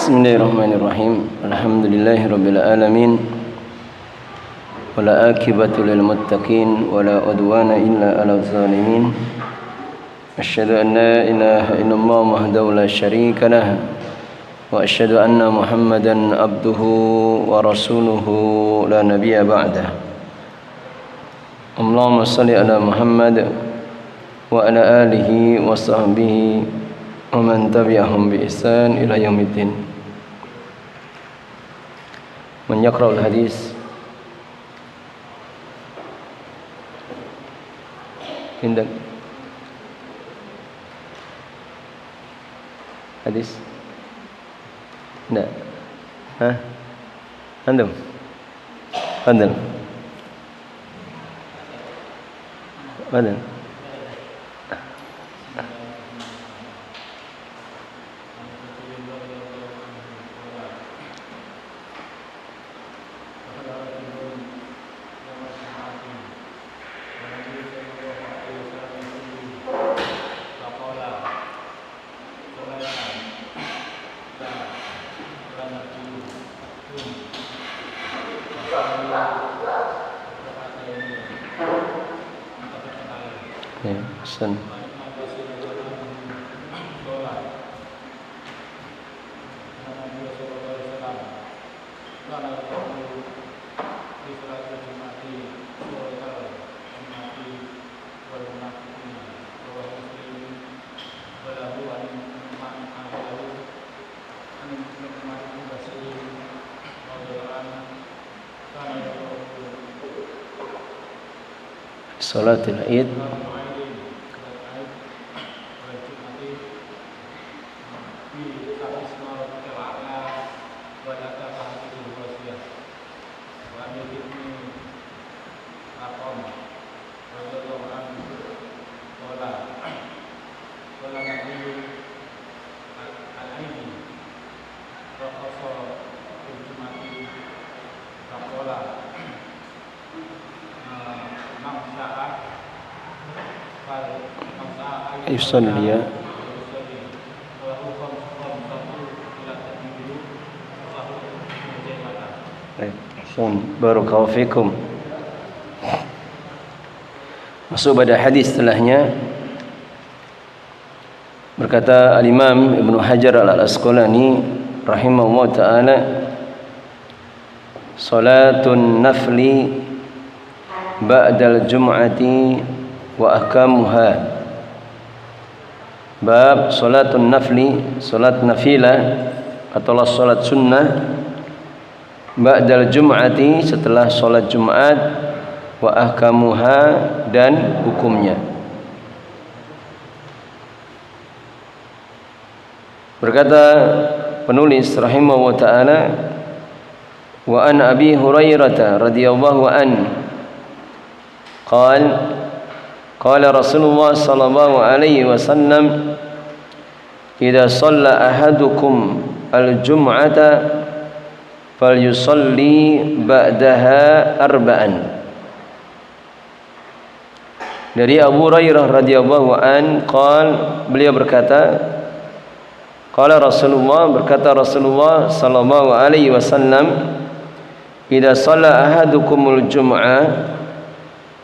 Bismillahirrahmanirrahim. Alhamdulillahirabbil alamin. Wala akibatu lil muttaqin wala udwana illa 'alal zalimin. Asyhadu an la ilaha illallah wahdahu la syarika lah wa asyhadu anna Muhammadan abduhu wa rasuluhu la nabiyya ba'dah. Allahumma shalli ala Muhammad wa ala alihi wa sahbihi wa man tabi'ahum bi ihsan ila yaumiddin. من يقرأ الحديث عندك حديث لا ها عندهم تفضل تفضل Hasan. Salatul Id yusalliya barakallahu fikum. Masuk pada hadis setelahnya. Berkata Al-Imam Ibnu Hajar Al-Asqalani rahimahullah ta'ala, salatun nafli ba'dal jum'ati wa ahkamuha. Bab salatun nafli, salat nafilah atau salat sunnah, ba'dal jum'ati, setelah salat Jumat, wa ahkamuha, dan hukumnya. Berkata penulis rahimahullah ta'ala, wa an Abi Hurairah radhiyallahu an qala Rasulullah sallallahu alaihi wasallam, idza shalla ahadukum al-jum'ata falyusalli ba'daha arba'an. Dari Abu Hurairah radhiyallahu an beliau berkata, qala Rasulullah, berkata Rasulullah sallallahu alaihi wasallam, idza shalla ahadukumul jum'ah,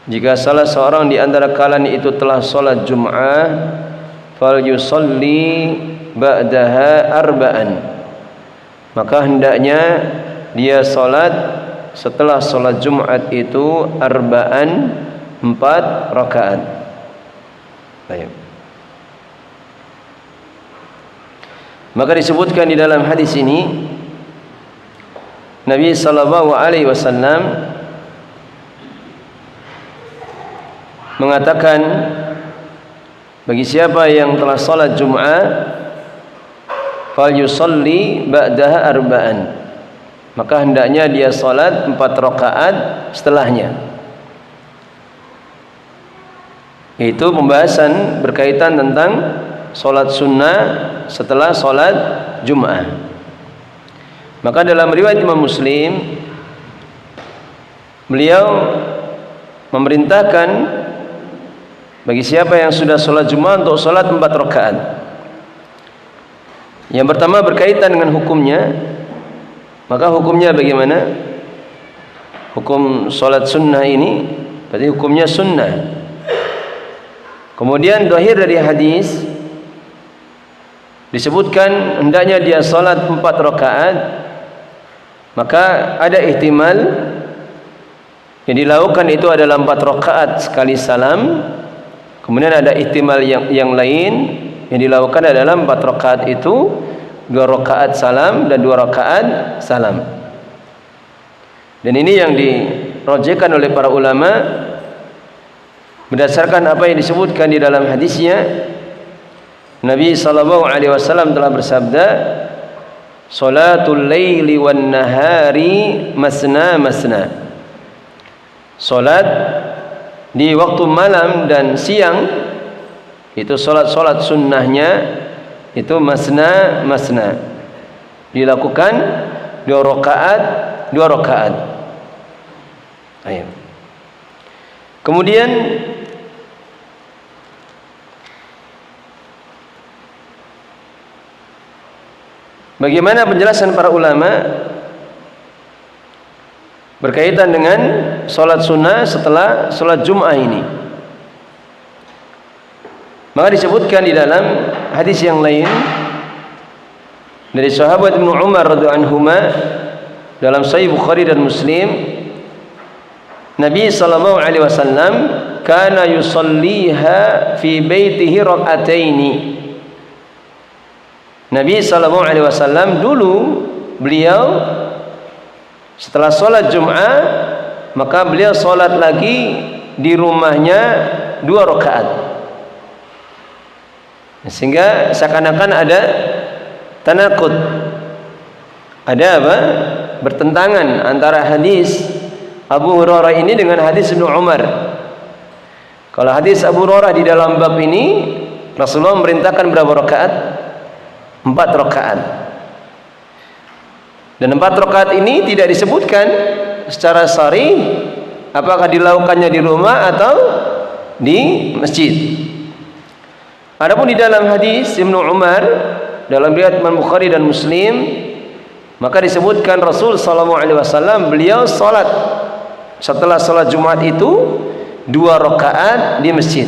jika salah seorang di antara kalian itu telah salat Jum'ah, falyusalli ba'daha arba'an, maka hendaknya dia salat setelah salat Jumat itu arba'an 4 rakaat. Baik. Maka disebutkan di dalam hadis ini Nabi sallallahu alaihi wasallam mengatakan bagi siapa yang telah salat Jumat fal yusalli ba'daha arba'an, maka hendaknya dia salat 4 rakaat setelahnya. Itu pembahasan berkaitan tentang salat sunnah setelah salat Jumat. Maka dalam riwayat Imam Muslim beliau memerintahkan bagi siapa yang sudah sholat Jumat untuk sholat 4 rakaat. Yang pertama berkaitan dengan hukumnya. Maka hukumnya bagaimana? Hukum sholat sunnah ini berarti hukumnya sunnah. Kemudian zahir dari hadis disebutkan hendaknya dia sholat 4 rakaat. Maka ada ihtimal yang dilakukan itu adalah 4 rakaat sekali salam. Kemudian ada ihtimal yang lain yang dilakukan adalah 4 rakaat itu 2 rakaat salam dan 2 rakaat salam. Dan ini yang dirojekkan oleh para ulama berdasarkan apa yang disebutkan di dalam hadisnya. Nabi sallallahu alaihi wasallam telah bersabda, "Sholatul laili wan nahari masna masna." Salat di waktu malam dan siang itu salat sunnahnya itu masna masna, dilakukan 2 rakaat 2 rakaat. Ayo. Kemudian bagaimana penjelasan para ulama berkaitan dengan sholat sunnah setelah sholat Jum'ah ini? Maka disebutkan di dalam hadis yang lain dari sahabat Ibnu Umar radhiyallahu anhuma dalam Sahih Bukhari dan Muslim, Nabi sallallahu alaihi wasallam kana yusalliha fi baitihi rak'ataini. Nabi sallallahu alaihi wasallam dulu beliau setelah sholat Jum'ah maka beliau sholat lagi di rumahnya 2 rakaat. Sehingga seakan-akan ada tanakut, ada apa? Bertentangan antara hadis Abu Hurairah ini dengan hadis Ibnu Umar. Kalau hadis Abu Hurairah di dalam bab ini Rasulullah memerintahkan berapa rakaat? 4 rakaat. Dan 4 rakaat ini tidak disebutkan secara sharih apakah dilakukannya di rumah atau di masjid. Adapun di dalam hadis Ibnu Umar dalam riwayat Imam Bukhari dan Muslim, maka disebutkan Rasul sallallahu alaihi wasallam beliau salat setelah salat Jumat itu 2 rakaat di masjid.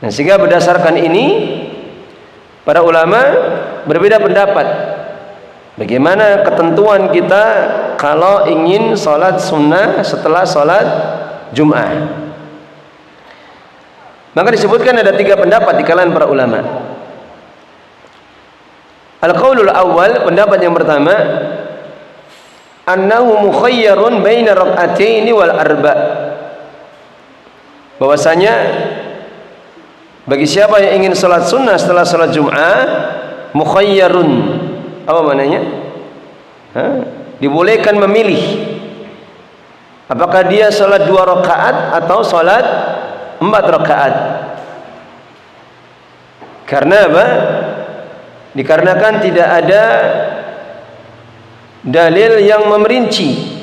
Dan sehingga berdasarkan ini para ulama berbeda pendapat bagaimana ketentuan kita kalau ingin salat sunnah setelah salat Jum'ah. Maka disebutkan ada 3 pendapat di kalangan para ulama. Al-qaulul awal, pendapat yang pertama, annahu mukhayyarun baina rak'ataini wal arba'. Bahwasanya bagi siapa yang ingin salat sunnah setelah salat Jum'ah, mukhayyarun. Apa maknanya? Dibolehkan memilih apakah dia salat 2 rakaat atau salat 4 rakaat. Karena apa? Dikarenakan tidak ada dalil yang memerinci.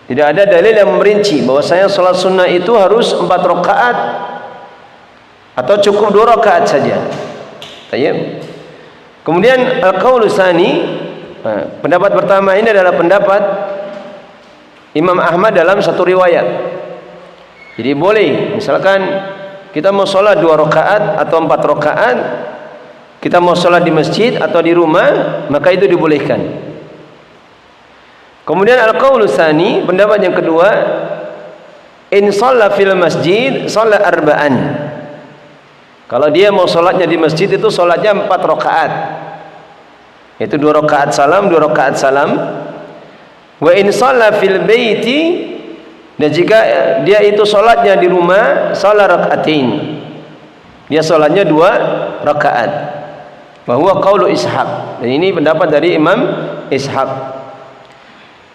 Tidak ada dalil yang memerinci bahwasanya salat sunnah itu harus 4 rakaat atau cukup 2 rakaat saja. Tayyib. Kemudian al-qaulu tsani, pendapat pertama ini adalah pendapat Imam Ahmad dalam satu riwayat. Jadi boleh, misalkan kita mau sholat 2 rakaat atau 4 rakaat, kita mau sholat di masjid atau di rumah, maka itu dibolehkan. Kemudian al-qaulu tsani, pendapat yang kedua, in shalla fil masjid shalla arba'an. Kalau dia mau sholatnya di masjid itu sholatnya 4 rakaat. Itu 2 rakaat salam, 2 rakaat salam. Wa in shalla fil baiti, dan jika dia itu sholatnya di rumah, shalla rakaatain. Dia sholatnya 2 rakaat. Wa huwa qaulu Ishaq. Dan ini pendapat dari Imam Ishaq.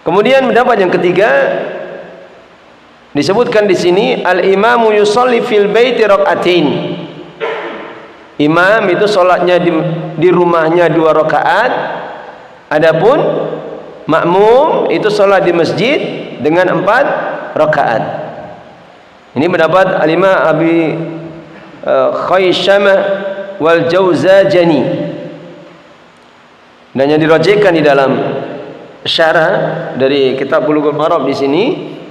Kemudian pendapat yang ketiga disebutkan di sini, al-imamu yusalli fil baiti rakaatain. Imam itu sholatnya di rumahnya 2 rakaat. Adapun makmum itu sholat di masjid dengan 4 rakaat. Ini pendapat al-Imam Abi Khaysamah wal Jauzajani. Dan yang dirajihkan di dalam syarah dari kitab Bulughul Maram di sini,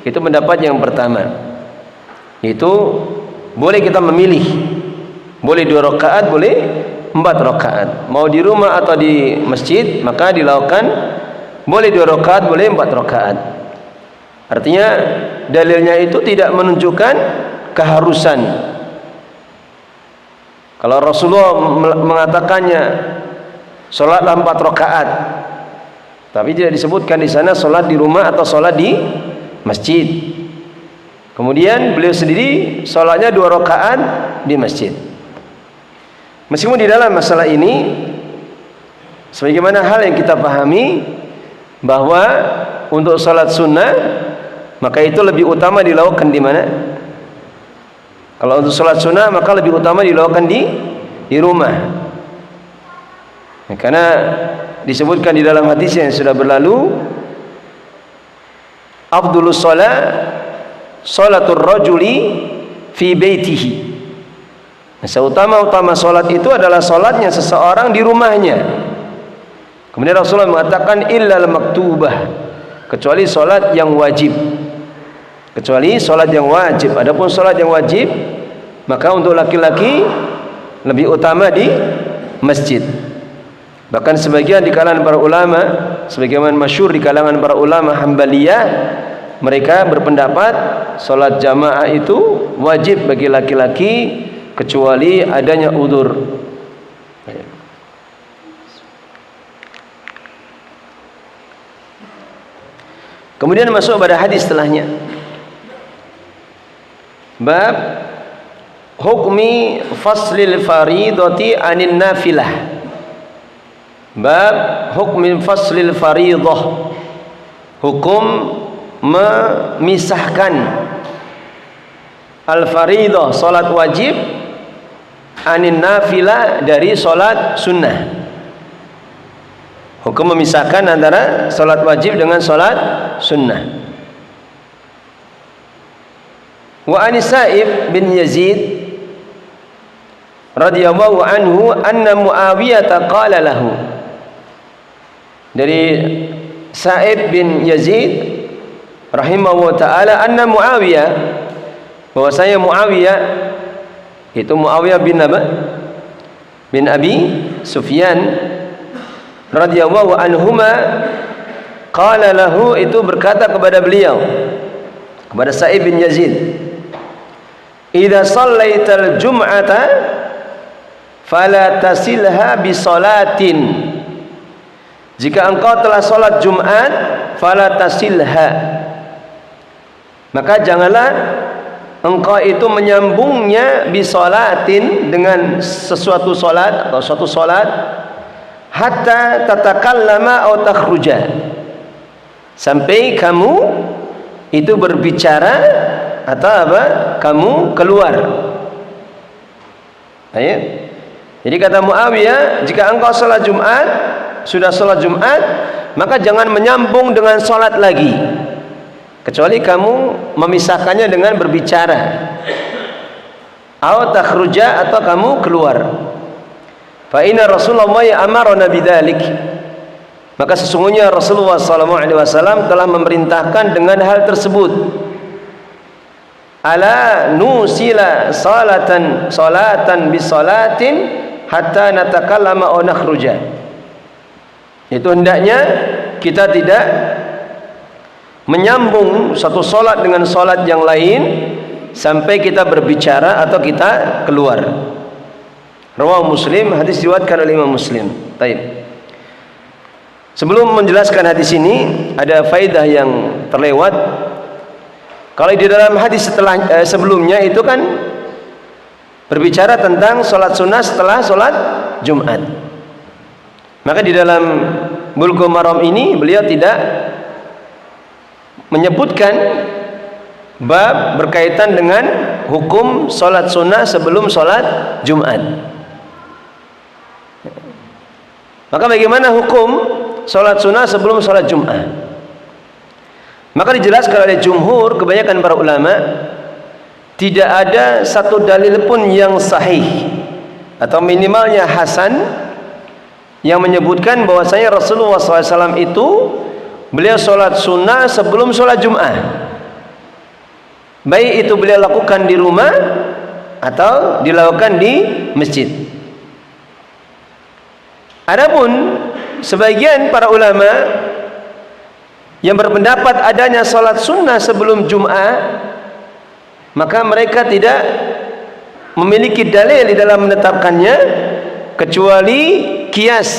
itu pendapat yang pertama. Itu boleh kita memilih. Boleh 2 rakaat, boleh 4 rakaat. Mau di rumah atau di masjid, maka dilakukan boleh 2 rakaat, boleh 4 rakaat. Artinya dalilnya itu tidak menunjukkan keharusan. Kalau Rasulullah mengatakannya sholatlah 4 rakaat, tapi tidak disebutkan di sana sholat di rumah atau sholat di masjid. Kemudian beliau sendiri sholatnya 2 rakaat di masjid. Meskipun di dalam masalah ini, sebagaimana hal yang kita pahami, bahwa untuk sholat sunnah maka itu lebih utama dilakukan di mana? Kalau untuk sholat sunnah maka lebih utama dilakukan di rumah. Karena disebutkan di dalam hadis yang sudah berlalu, afdhalus shalah shalatur rajuli fi baitihi. Seutama-utama sholat itu adalah sholatnya seseorang di rumahnya. Kemudian Rasulullah mengatakan illal maktubah, kecuali sholat yang wajib. Kecuali sholat yang wajib. Adapun sholat yang wajib, maka untuk laki-laki lebih utama di masjid. Bahkan sebagian di kalangan para ulama, sebagaimana masyhur di kalangan para ulama Hambaliyah, mereka berpendapat sholat jamaah itu wajib bagi laki-laki kecuali adanya udzur. Kemudian masuk pada hadis setelahnya. Bab hukmi faslil faridati anin nafilah. Bab hukmi faslil faridah. Hukum memisahkan al-faridah, salat wajib, anin nafilah, dari salat sunnah. Hukum memisahkan antara salat wajib dengan salat sunnah. Wa an Sa'ib bin Yazid radhiyallahu anhu anna Muawiyah qala lahu. Dari Sa'ib bin Yazid rahimahullah taala, anna Muawiyah, bahwasanya Muawiyah itu Muawiyah bin Abi Sufyan radhiyallahu anhuma, qala lahu, itu berkata kepada beliau, kepada Sa'ib bin Yazid, idza shallaital jum'ata fala tasilha bi salatin. Jika engkau telah salat Jumat, fala tasilha, maka janganlah engkau itu menyambungnya bisolatin, dengan sesuatu solat atau suatu solat, hatta tatakallama atau takhruja, sampai kamu itu berbicara atau apa, kamu keluar. Ayo. Jadi kata Muawiyah, jika engkau salat Jumat, sudah salat Jumat, maka jangan menyambung dengan salat lagi, kecuali kamu memisahkannya dengan berbicara, atau takhruja, atau kamu keluar. Fa inna Rasulullah amarna bidzalik, maka sesungguhnya Rasulullah SAW telah memerintahkan dengan hal tersebut. Ala nusila salatan bisalatin hatta natakallama aw nakhruja. Itu hendaknya kita tidak menyambung satu solat dengan solat yang lain sampai kita berbicara atau kita keluar. Rawahu Muslim, hadis diriwayatkan oleh Imam Muslim. Baik. Sebelum menjelaskan hadis ini, ada faedah yang terlewat. Kalau di dalam hadis sebelumnya itu kan berbicara tentang sholat sunnah setelah sholat Jumat. Maka di dalam Bulughul Maram ini beliau tidak menyebutkan bab berkaitan dengan hukum sholat sunnah sebelum sholat Jumat. Maka bagaimana hukum sholat sunnah sebelum sholat Jumat? Maka dijelaskan oleh jumhur, kebanyakan para ulama, tidak ada satu dalil pun yang sahih atau minimalnya hasan yang menyebutkan bahwasanya Rasulullah SAW itu beliau sholat sunnah sebelum sholat Jumat. Baik itu beliau lakukan di rumah atau dilakukan di masjid. Adapun sebagian para ulama yang berpendapat adanya sholat sunnah sebelum Jumat, maka mereka tidak memiliki dalil di dalam menetapkannya kecuali kias,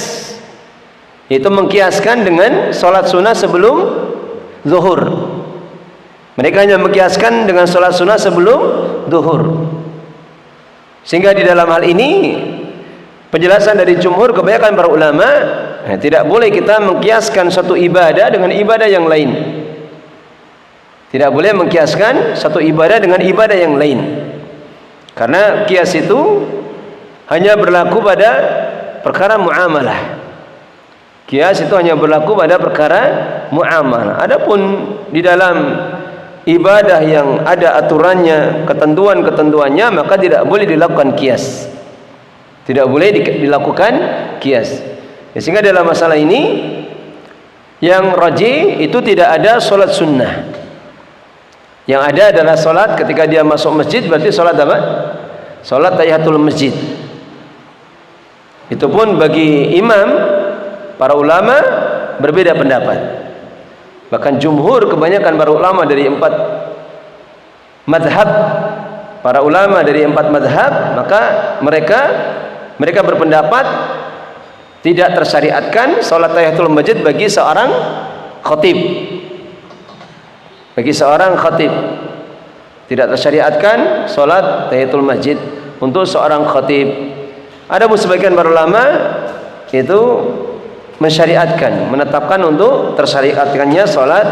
yaitu mengkiaskan dengan sholat sunnah sebelum zuhur. Mereka hanya mengkiaskan dengan sholat sunnah sebelum zuhur. Sehingga di dalam hal ini penjelasan dari jumhur, kebanyakan para ulama, tidak boleh kita mengkiaskan satu ibadah dengan ibadah yang lain. Tidak boleh mengkiaskan satu ibadah dengan ibadah yang lain. Karena kias itu hanya berlaku pada perkara muamalah. Kias itu hanya berlaku pada perkara muamalah. Adapun di dalam ibadah yang ada aturannya, ketentuan-ketentuannya, maka tidak boleh dilakukan kias. Tidak boleh dilakukan kias. Sehingga dalam masalah ini yang rajih itu tidak ada solat sunnah. Yang ada adalah solat ketika dia masuk masjid, berarti solat apa? Solat tahiyatul masjid. Itu pun bagi imam, para ulama berbeda pendapat. Bahkan jumhur, kebanyakan para ulama dari 4 madhab, para ulama dari 4 madhab, maka mereka berpendapat tidak tersyariatkan salat tahiyatul masjid bagi seorang khatib. Bagi seorang khatib tidak tersyariatkan salat tahiyatul masjid untuk seorang khatib. Ada sebagian para ulama itu mensyariatkan, menetapkan untuk tersyariatkannya salat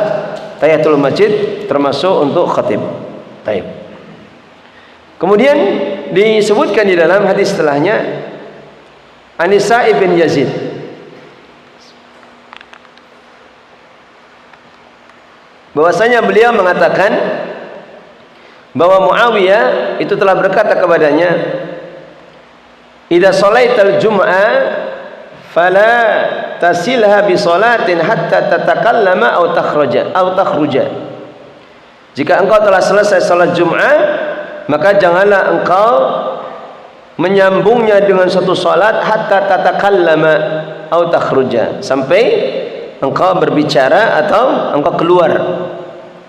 tahiyatul masjid termasuk untuk khatib. Baik. Kemudian disebutkan di dalam hadis setelahnya Anisa ibn Yazid, bahwasanya beliau mengatakan bahwa Muawiyah itu telah berkata kepadanya, "Idza shalaital jum'ah fala tasilha bi shalatin hatta tatakallama aw takhruja." Jika engkau telah selesai salat Jumat, maka janganlah engkau menyambungnya dengan satu salat hatta tatakallama atau takhruja, sampai engkau berbicara atau engkau keluar.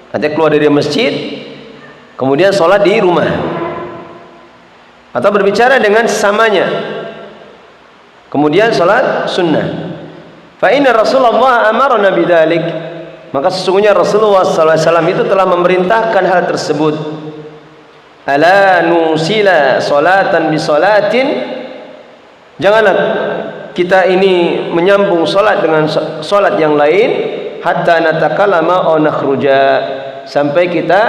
Artinya keluar dari masjid kemudian salat di rumah, atau berbicara dengan sesamanya kemudian salat sunnah. Fa inna Rasulullah amarna bidzalik, maka sesungguhnya Rasulullah SAW itu telah memerintahkan hal tersebut. Ala nusila salatan bi salatin, janganlah kita ini menyambung salat dengan salat yang lain, hatta natakallama aw nakhruja, sampai kita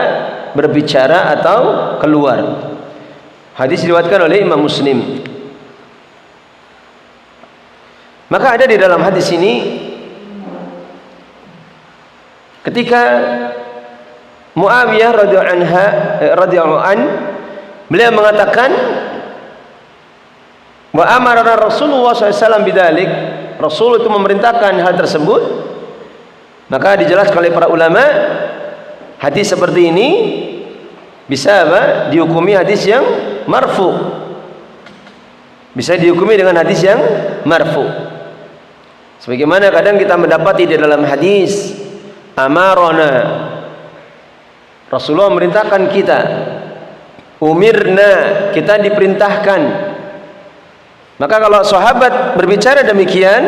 berbicara atau keluar. Hadis diriwayatkan oleh Imam Muslim. Maka ada di dalam hadis ini ketika Muawiyah radhiyallahu an beliau mengatakan wa amarna Rasulullah SAW bidzalik, Rasul itu memerintahkan hal tersebut, maka dijelaskan oleh para ulama hadis seperti ini bisa dihukumi hadis yang marfu. bisa dihukumi dengan hadis yang marfu. Sebagaimana kadang kita mendapati di dalam hadis, amarona, Rasulullah memerintahkan kita, umirna, kita diperintahkan. Maka kalau sahabat berbicara demikian,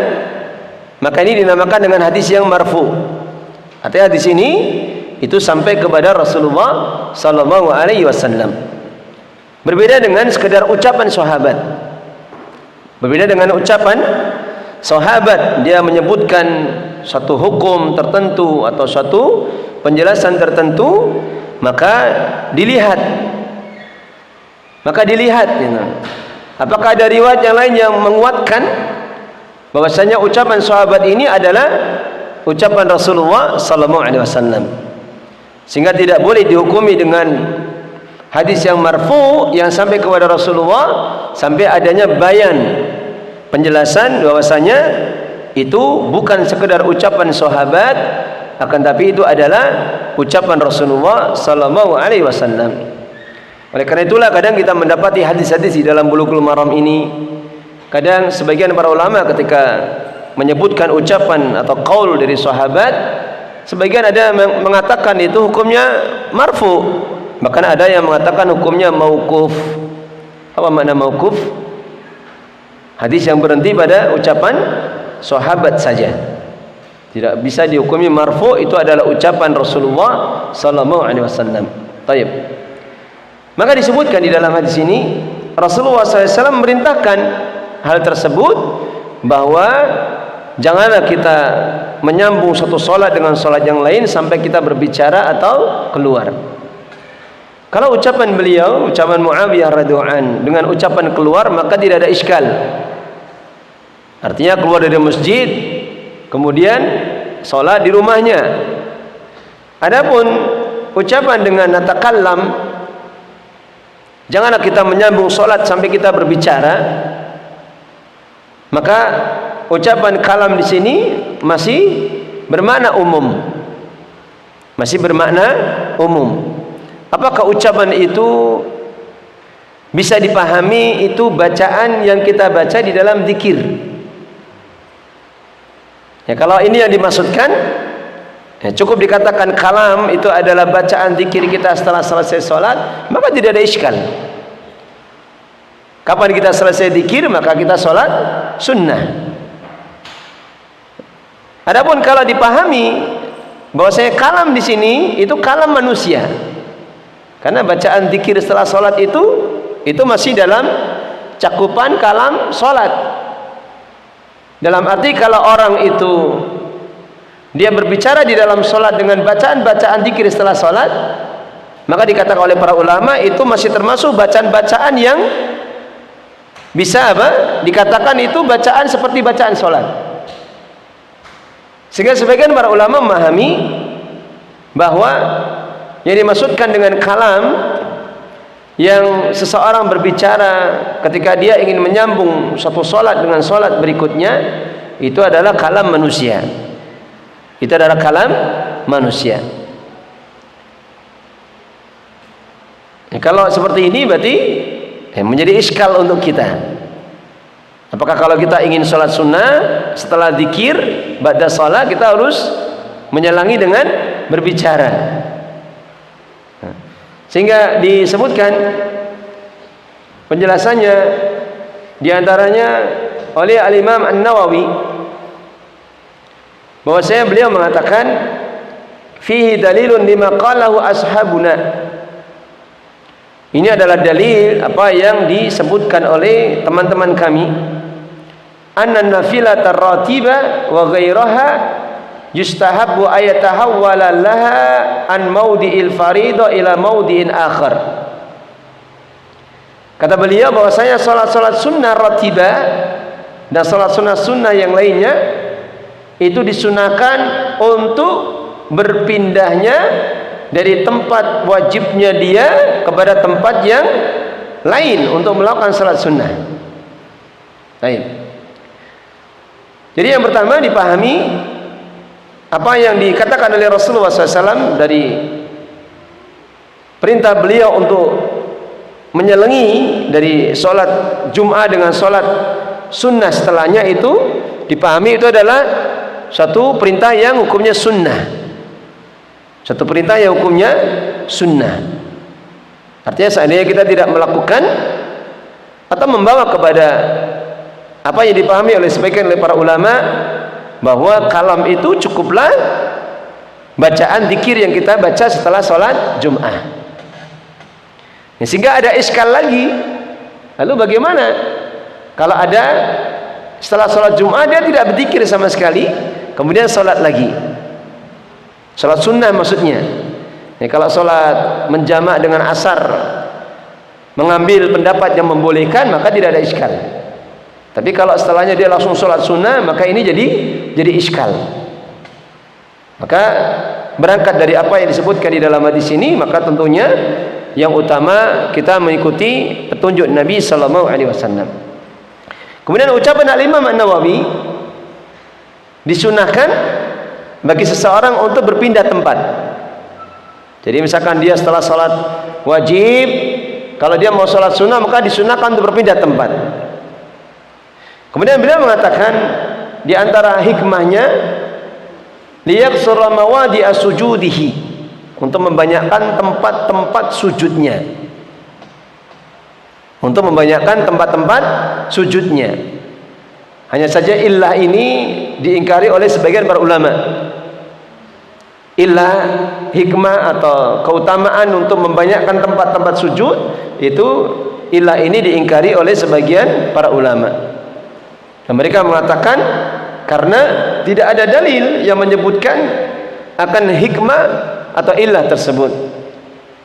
maka ini dinamakan dengan hadis yang marfu. Artinya hadis ini itu sampai kepada Rasulullah sallallahu alaihi wasallam. Berbeda dengan sekedar ucapan sahabat. Berbeda dengan ucapan sahabat, dia menyebutkan satu hukum tertentu atau satu penjelasan tertentu, maka dilihat gitu. Apakah ada riwayat yang lain yang menguatkan bahwasanya ucapan sahabat ini adalah ucapan Rasulullah sallallahu alaihi wasallam, sehingga tidak boleh dihukumi dengan hadis yang marfu yang sampai kepada Rasulullah sampai adanya bayan, penjelasan bahwasanya itu bukan sekedar ucapan sahabat, akan tapi itu adalah ucapan Rasulullah sallallahu alaihi wasallam. Oleh karena itulah kadang kita mendapati hadis-hadis di dalam Bulughul Maram ini, kadang sebagian para ulama ketika menyebutkan ucapan atau qaul dari sahabat, sebagian ada mengatakan itu hukumnya marfu, bahkan ada yang mengatakan hukumnya mauquf. Apa makna mauquf? Hadis yang berhenti pada ucapan sahabat saja, tidak bisa dihukumi marfu, itu adalah ucapan Rasulullah sallallahu alaihi wasallam. Baik. Maka disebutkan di dalam hadis ini Rasulullah SAW memerintahkan hal tersebut, bahwa janganlah kita menyambung satu solat dengan solat yang lain sampai kita berbicara atau keluar. Kalau ucapan beliau, ucapan Muawiyah radhiyallahu anhu dengan ucapan keluar, maka tidak ada iskal. Artinya keluar dari masjid kemudian solat di rumahnya. Adapun ucapan dengan natakallam, janganlah kita menyambung solat sampai kita berbicara, maka ucapan kalam di sini masih bermakna umum. Masih bermakna umum. Apakah ucapan itu bisa dipahami itu bacaan yang kita baca di dalam zikir? Ya, kalau ini yang dimaksudkan, ya, cukup dikatakan kalam itu adalah bacaan zikir kita setelah selesai sholat, maka tidak ada iskal. Kapan kita selesai zikir, maka kita sholat sunnah. Adapun kalau dipahami bahwasanya kalam di sini itu kalam manusia, karena bacaan zikir setelah sholat itu masih dalam cakupan kalam sholat. Dalam arti kalau orang itu dia berbicara di dalam sholat dengan bacaan-bacaan zikir setelah sholat, maka dikatakan oleh para ulama itu masih termasuk bacaan-bacaan yang bisa dikatakan itu bacaan seperti bacaan sholat. Sehingga sebagian para ulama memahami bahwa yang dimaksudkan dengan kalam, yang seseorang berbicara ketika dia ingin menyambung satu sholat dengan sholat berikutnya, itu adalah kalam manusia. Itu adalah kalam manusia. Ya, kalau seperti ini berarti menjadi iskal untuk kita. Apakah kalau kita ingin sholat sunnah setelah zikir ba'da sholat kita harus menyalangi dengan berbicara? Sehingga disebutkan penjelasannya diantaranya oleh Al-Imam An-Nawawi, bahwasanya beliau mengatakan fihi dalilun lima qalahu ashabuna. Ini adalah dalil apa yang disebutkan oleh teman-teman kami, anna nafilata ratiba wa ghairaha yustahabbu ayatahawwala laha an maudi'il faridah ila maudi'in akhar. Kata beliau bahwasanya salat-salat sunnah ratibah dan salat sunnah yang lainnya itu disunahkan untuk berpindahnya dari tempat wajibnya dia kepada tempat yang lain untuk melakukan salat sunnah. Baik. Jadi yang pertama dipahami apa yang dikatakan oleh Rasulullah SAW dari perintah beliau untuk menyelengi dari sholat Jum'ah dengan sholat sunnah setelahnya itu dipahami itu adalah satu perintah yang hukumnya sunnah, satu perintah yang hukumnya sunnah. Artinya seandainya kita tidak melakukan atau membawa kepada apa yang dipahami oleh sebagian oleh para ulama bahwa kalam itu cukuplah bacaan zikir yang kita baca setelah sholat Jum'ah. Sehingga ada iskal lagi. Lalu bagaimana kalau ada setelah sholat Jum'ah dia tidak berzikir sama sekali, kemudian sholat lagi, sholat sunnah maksudnya. Kalau sholat menjamak dengan asar mengambil pendapat yang membolehkan, maka tidak ada iskal. Tapi kalau setelahnya dia langsung sholat sunnah, maka ini jadi iskal. Maka berangkat dari apa yang disebutkan di dalam hadis ini, maka tentunya yang utama kita mengikuti petunjuk Nabi sallallahu alaihi wasallam. Kemudian ucapan Al-Imam An-Nawawi, disunahkan bagi seseorang untuk berpindah tempat. Jadi misalkan dia setelah sholat wajib, kalau dia mau sholat sunnah maka disunahkan untuk berpindah tempat. Kemudian beliau mengatakan di antara hikmahnya liyaqsura mawadi'a sujudihi, untuk membanyakkan tempat-tempat sujudnya, untuk membanyakkan tempat-tempat sujudnya. Hanya saja illah ini diingkari oleh sebagian para ulama. Illah, hikmah atau keutamaan untuk membanyakkan tempat-tempat sujud itu, illah ini diingkari oleh sebagian para ulama. Dan mereka mengatakan karena tidak ada dalil yang menyebutkan akan hikmah atau illah tersebut.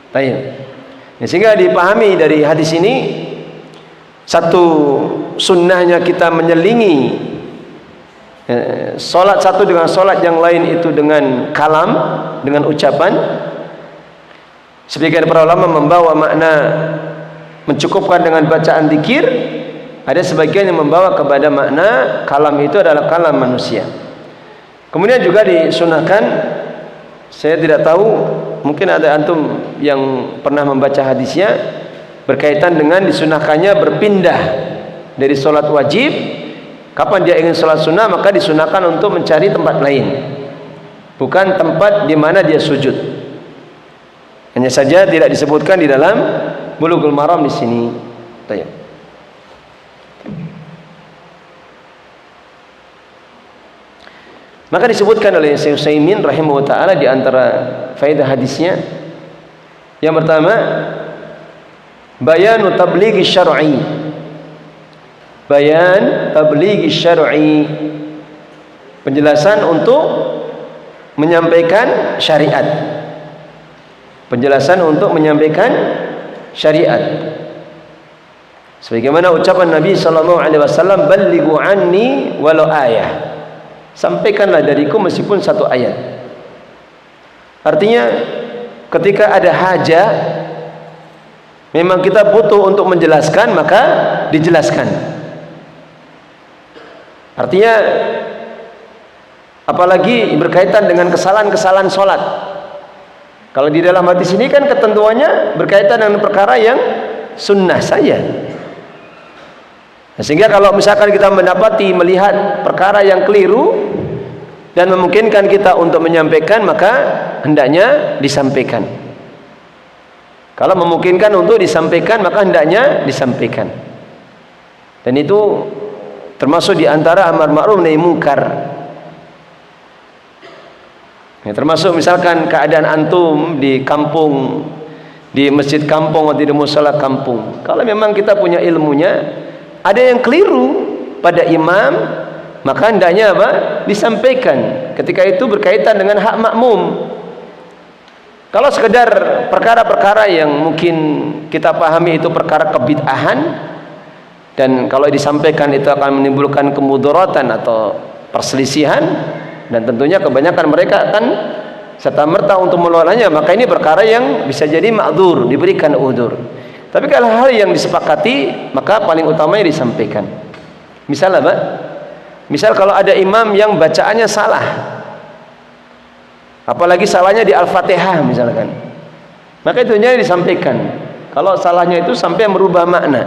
Baik. Sehingga dipahami dari hadis ini, satu sunnahnya kita menyelingi solat satu dengan solat yang lain itu dengan kalam, dengan ucapan. Sebagian para ulama membawa makna mencukupkan dengan bacaan zikir, ada sebagian yang membawa kepada makna kalam itu adalah kalam manusia. Kemudian juga disunahkan, saya tidak tahu, mungkin ada antum yang pernah membaca hadisnya, berkaitan dengan disunahkannya berpindah dari sholat wajib. Kapan dia ingin sholat sunnah, maka disunahkan untuk mencari tempat lain, bukan tempat di mana dia sujud. Hanya saja tidak disebutkan di dalam Bulughul Maram di sini. Baik. Maka disebutkan oleh Syekh Utsaimin rahimahullah taala di antara faedah hadisnya, yang pertama, bayanu tablighi syar'i. Bayan tablighi syar'i, penjelasan untuk menyampaikan syariat. Penjelasan untuk menyampaikan syariat. Sebagaimana ucapan Nabi sallallahu alaihi wasallam, ballighu anni walau ayah. Sampaikanlah dariku meskipun satu ayat. Artinya ketika ada hajat, memang kita butuh untuk menjelaskan, maka dijelaskan. Artinya apalagi berkaitan dengan kesalahan-kesalahan sholat. Kalau di dalam hadis ini kan ketentuannya berkaitan dengan perkara yang sunnah saja. Sehingga kalau misalkan kita mendapati melihat perkara yang keliru dan memungkinkan kita untuk menyampaikan, maka hendaknya disampaikan. Kalau memungkinkan untuk disampaikan, maka hendaknya disampaikan. Dan itu termasuk di antara amar ma'ruf nahi munkar. Ya, termasuk misalkan keadaan antum di kampung, di masjid kampung atau di musala kampung. Kalau memang kita punya ilmunya, ada yang keliru pada imam, maka hendaknya apa? Disampaikan. Ketika itu berkaitan dengan hak makmum. Kalau sekedar perkara-perkara yang mungkin kita pahami itu perkara kebid'ahan, dan kalau disampaikan itu akan menimbulkan kemudaratan atau perselisihan, dan tentunya kebanyakan mereka akan serta-merta untuk menolaknya, maka ini perkara yang bisa jadi ma'dzur, diberikan udzur. Tapi kalau hal yang disepakati, maka paling utamanya disampaikan. Misal apa? Misal kalau ada imam yang bacaannya salah, apalagi salahnya di Al-Fatihah misalkan, maka itu hanya disampaikan. Kalau salahnya itu sampai merubah makna.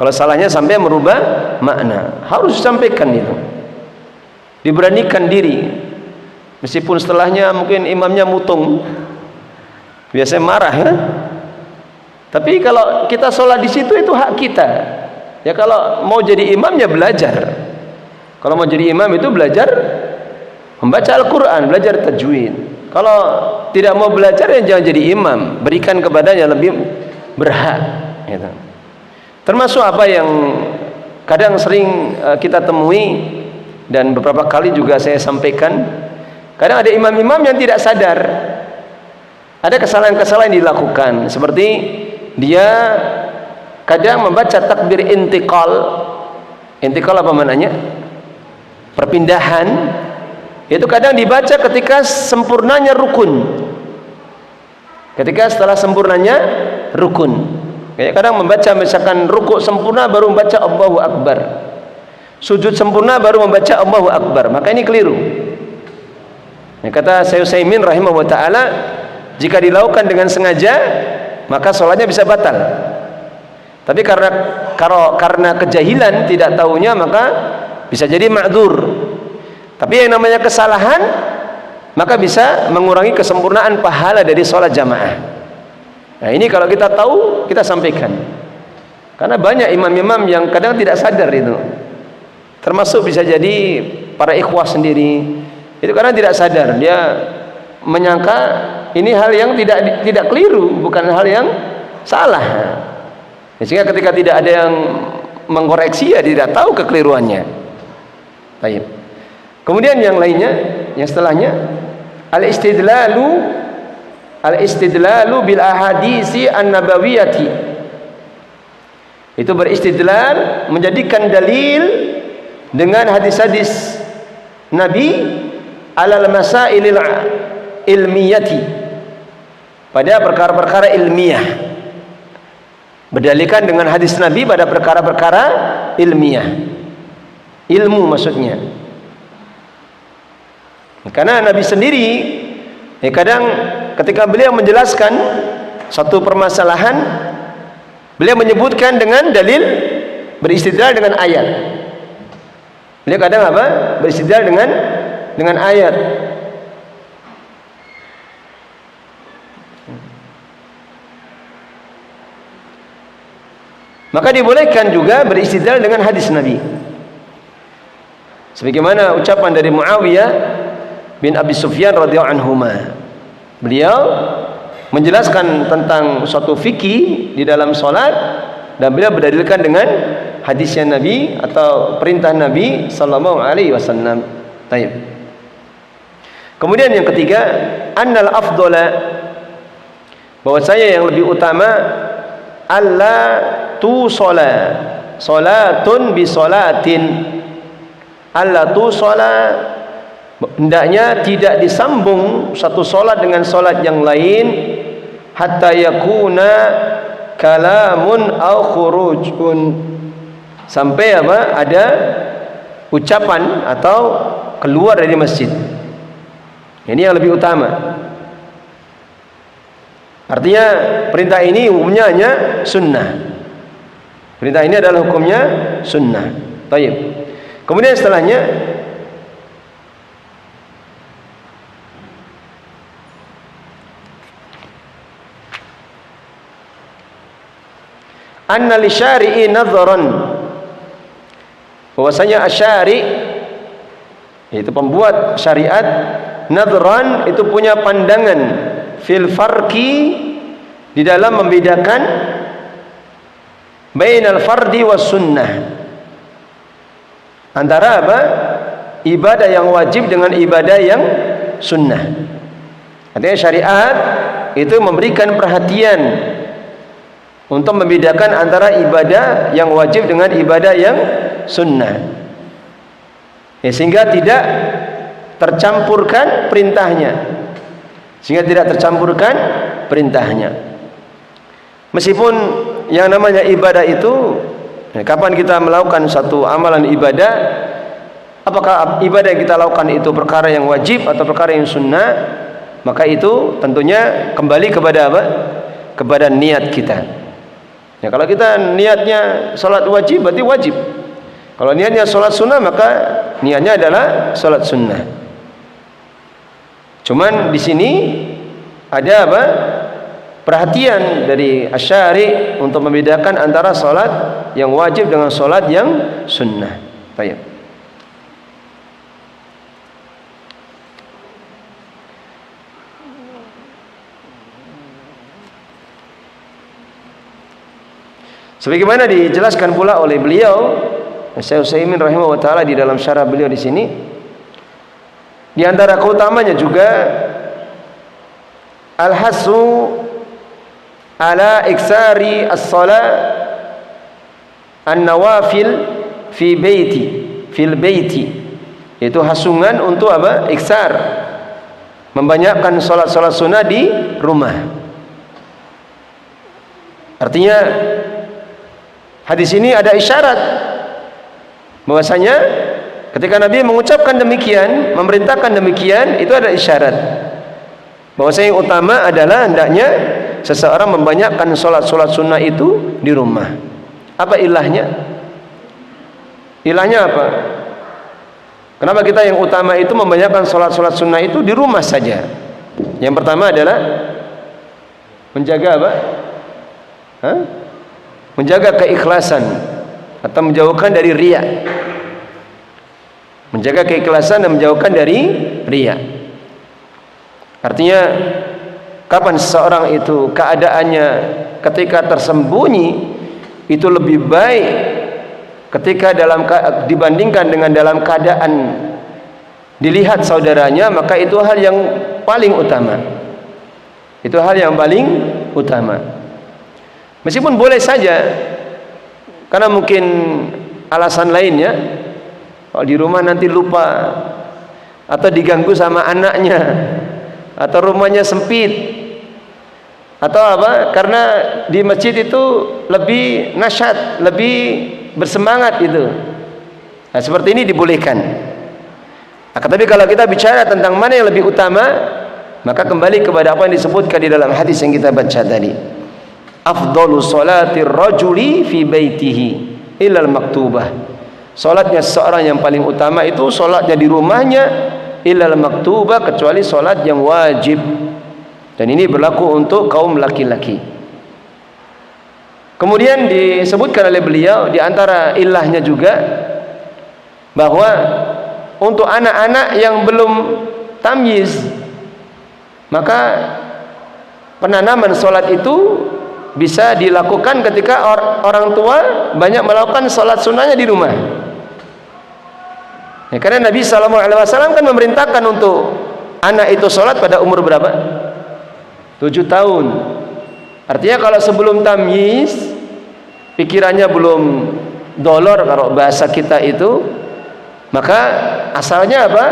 Kalau salahnya sampai merubah makna, harus disampaikan itu. Diberanikan diri. Meskipun setelahnya mungkin imamnya mutung. Biasanya marah ya. Tapi kalau kita sholat di situ itu hak kita. Ya kalau mau jadi imam ya belajar. Kalau mau jadi imam itu belajar membaca Al-Quran, belajar tajwid. Kalau tidak mau belajar ya jangan jadi imam. Berikan kepadanya lebih berhak. Gitu. Termasuk apa yang kadang sering kita temui dan beberapa kali juga saya sampaikan. Kadang ada imam-imam yang tidak sadar. Ada kesalahan-kesalahan yang dilakukan. Seperti dia kadang membaca takbir intiqal. Intiqal apa maknanya? Perpindahan. Itu kadang dibaca ketika sempurnanya rukun. Ketika setelah sempurnanya rukun. Kayak kadang membaca misalkan rukuk sempurna baru membaca Allahu Akbar. Sujud sempurna baru membaca Allahu Akbar. Maka ini keliru. Ya, kata Syekh Utsaimin rahimahullah taala, jika dilakukan dengan sengaja maka sholatnya bisa batal. Tapi karena kejahilan tidak tahunya maka bisa jadi ma'dzur. Tapi yang namanya kesalahan maka bisa mengurangi kesempurnaan pahala dari sholat jamaah. Nah ini kalau kita tahu kita sampaikan. Karena banyak imam-imam yang kadang tidak sadar itu. Termasuk bisa jadi para ikhwah sendiri. Itu karena tidak sadar, dia menyangka ini hal yang tidak keliru, bukan hal yang salah. Sehingga ketika tidak ada yang mengkoreksi ya tidak tahu kekeliruannya. Baik. Kemudian yang lainnya, yang setelahnya al-istidlalu bil ahadisi an-nabawiyati. Itu beristidlal, menjadikan dalil dengan hadis-hadis Nabi alal masailil ilmiyati, pada perkara-perkara ilmiah. Berdalilkan dengan hadis Nabi pada perkara-perkara ilmiah. Ilmu maksudnya. Karena Nabi sendiri kadang ketika beliau menjelaskan satu permasalahan, beliau menyebutkan dengan dalil, beristidlal dengan ayat. Beliau kadang apa? Beristidlal dengan ayat. Maka dibolehkan juga beristidlal dengan hadis Nabi. Sebagaimana ucapan dari Muawiyah bin Abi Sufyan radhiyallahu anhuma. Beliau menjelaskan tentang suatu fikih di dalam salat dan beliau berdalilkan dengan hadisnya Nabi atau perintah Nabi sallallahu alaihi wasallam. Baik. Kemudian yang ketiga, annal afdala, bahwasanya yang lebih utama alla tu salatun bi salatin, alla tu salat, hendaknya tidak disambung satu salat dengan salat yang lain, hatta yakuna kalamun au khurujun, sampai apa? Ada ucapan atau keluar dari masjid. Ini yang lebih utama. Artinya perintah ini hukumnya hanya sunnah. Perintah ini adalah hukumnya sunnah. Baik. Kemudian setelahnya anna li syari'i nadharan, bahwasanya asyari itu pembuat syariat, nadharan itu punya pandangan fil farqi, di dalam membedakan bainal fardi was sunnah, antara apa? Ibadah yang wajib dengan ibadah yang sunnah. Artinya syariat itu memberikan perhatian untuk membedakan antara ibadah yang wajib dengan ibadah yang sunnah, sehingga tidak tercampurkan perintahnya. Meskipun yang namanya ibadah itu, kapan kita melakukan satu amalan ibadah, apakah ibadah yang kita lakukan itu perkara yang wajib atau perkara yang sunnah, maka itu tentunya kembali kepada apa? kepada niat kita. Ya, kalau kita niatnya salat wajib berarti wajib. Kalau niatnya salat sunnah maka niatnya adalah salat sunnah. Cuman di sini ada apa? Perhatian dari Asy-Syari' untuk membedakan antara salat yang wajib dengan salat yang sunnah. Baik. Sebagaimana dijelaskan pula oleh beliau Syekh Utsaimin rahimahullah taala di dalam syarah beliau di sini, di antara keutamanya juga al-hasu ala iksari as-salat an-nawafil fil baiti, yaitu hasungan untuk apa? Iksar, membanyakkan salat-salat sunnah di rumah. Artinya hadis ini ada isyarat bahwasanya ketika Nabi mengucapkan demikian, memerintahkan demikian, itu ada isyarat bahwasanya yang utama adalah hendaknya seseorang membanyakkan salat-salat sunnah itu di rumah. Apa ilahnya? Ilahnya apa? Kenapa kita yang utama itu membanyakkan salat-salat sunnah itu di rumah saja? Yang pertama adalah menjaga apa? Menjaga keikhlasan atau menjauhkan dari riya. Menjaga keikhlasan dan menjauhkan dari riya. Artinya kapan seseorang itu keadaannya ketika tersembunyi itu lebih baik ketika dibandingkan dengan dalam keadaan dilihat saudaranya, maka itu hal yang paling utama. Itu hal yang paling utama. Meskipun boleh saja karena mungkin alasan lainnya, kalau di rumah nanti lupa atau diganggu sama anaknya, atau rumahnya sempit, atau apa, karena di masjid itu lebih nasyat, lebih bersemangat itu. Nah, seperti ini dibolehkan. Tapi kalau kita bicara tentang mana yang lebih utama, maka kembali kepada apa yang disebutkan di dalam hadis yang kita baca tadi. Afdalu sholatir rajuli fi baitihi illal maktubah. Salatnya seorang yang paling utama itu salatnya di rumahnya, illal maktubah, kecuali salat yang wajib. Dan ini berlaku untuk kaum laki-laki. Kemudian disebutkan oleh beliau di antara ilahnya juga bahwa untuk anak-anak yang belum tamyiz, maka penanaman salat itu bisa dilakukan ketika orang tua banyak melakukan salat sunnahnya di rumah. Ya, karena Nabi SAW kan memerintahkan untuk anak itu salat pada umur berapa? 7 tahun. Artinya kalau sebelum tamyiz, pikirannya belum dolor kalau bahasa kita itu, maka asalnya apa?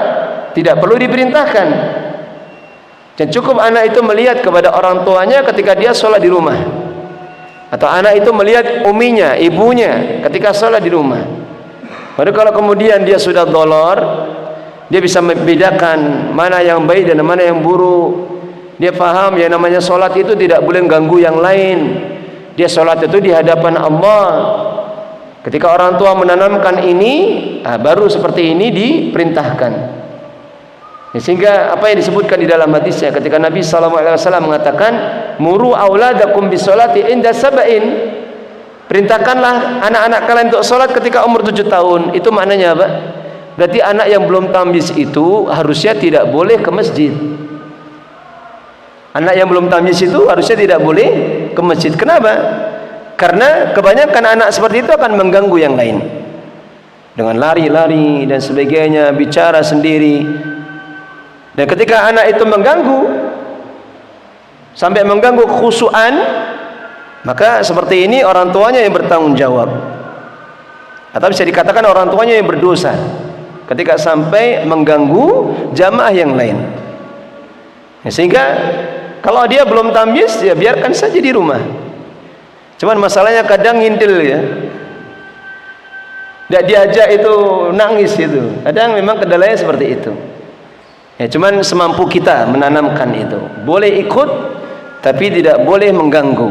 Tidak perlu diperintahkan. Dan cukup anak itu melihat kepada orang tuanya ketika dia sholat di rumah, atau anak itu melihat uminya, ibunya ketika sholat di rumah. Baru kalau kemudian dia sudah dolor, dia bisa membedakan mana yang baik dan mana yang buruk. Dia paham yang namanya sholat itu tidak boleh ganggu yang lain. Dia sholat itu di hadapan Allah. Ketika orang tua menanamkan ini, baru seperti ini diperintahkan. Ya, sehingga apa yang disebutkan di dalam hadisnya ketika Nabi SAW mengatakan, muru auladakum bisolati inda sab'in. Perintahkanlah anak-anak kalian untuk sholat ketika umur 7 tahun. Itu maknanya apa? Berarti anak yang belum tamyiz itu harusnya tidak boleh ke masjid. Anak yang belum tamyiz itu harusnya tidak boleh ke masjid. Kenapa? Karena kebanyakan anak seperti itu akan mengganggu yang lain dengan lari-lari dan sebagainya, bicara sendiri. Dan ketika anak itu mengganggu sampai mengganggu kekhusyuan, maka seperti ini orang tuanya yang bertanggung jawab, atau bisa dikatakan orang tuanya yang berdosa ketika sampai mengganggu jamaah yang lain. Ya, sehingga kalau dia belum tamyiz, ya biarkan saja di rumah. Cuman masalahnya kadang ngintil ya. Tidak diajak itu nangis itu. Kadang memang kendalanya seperti itu. Ya, cuman semampu kita menanamkan itu. Boleh ikut, tapi tidak boleh mengganggu.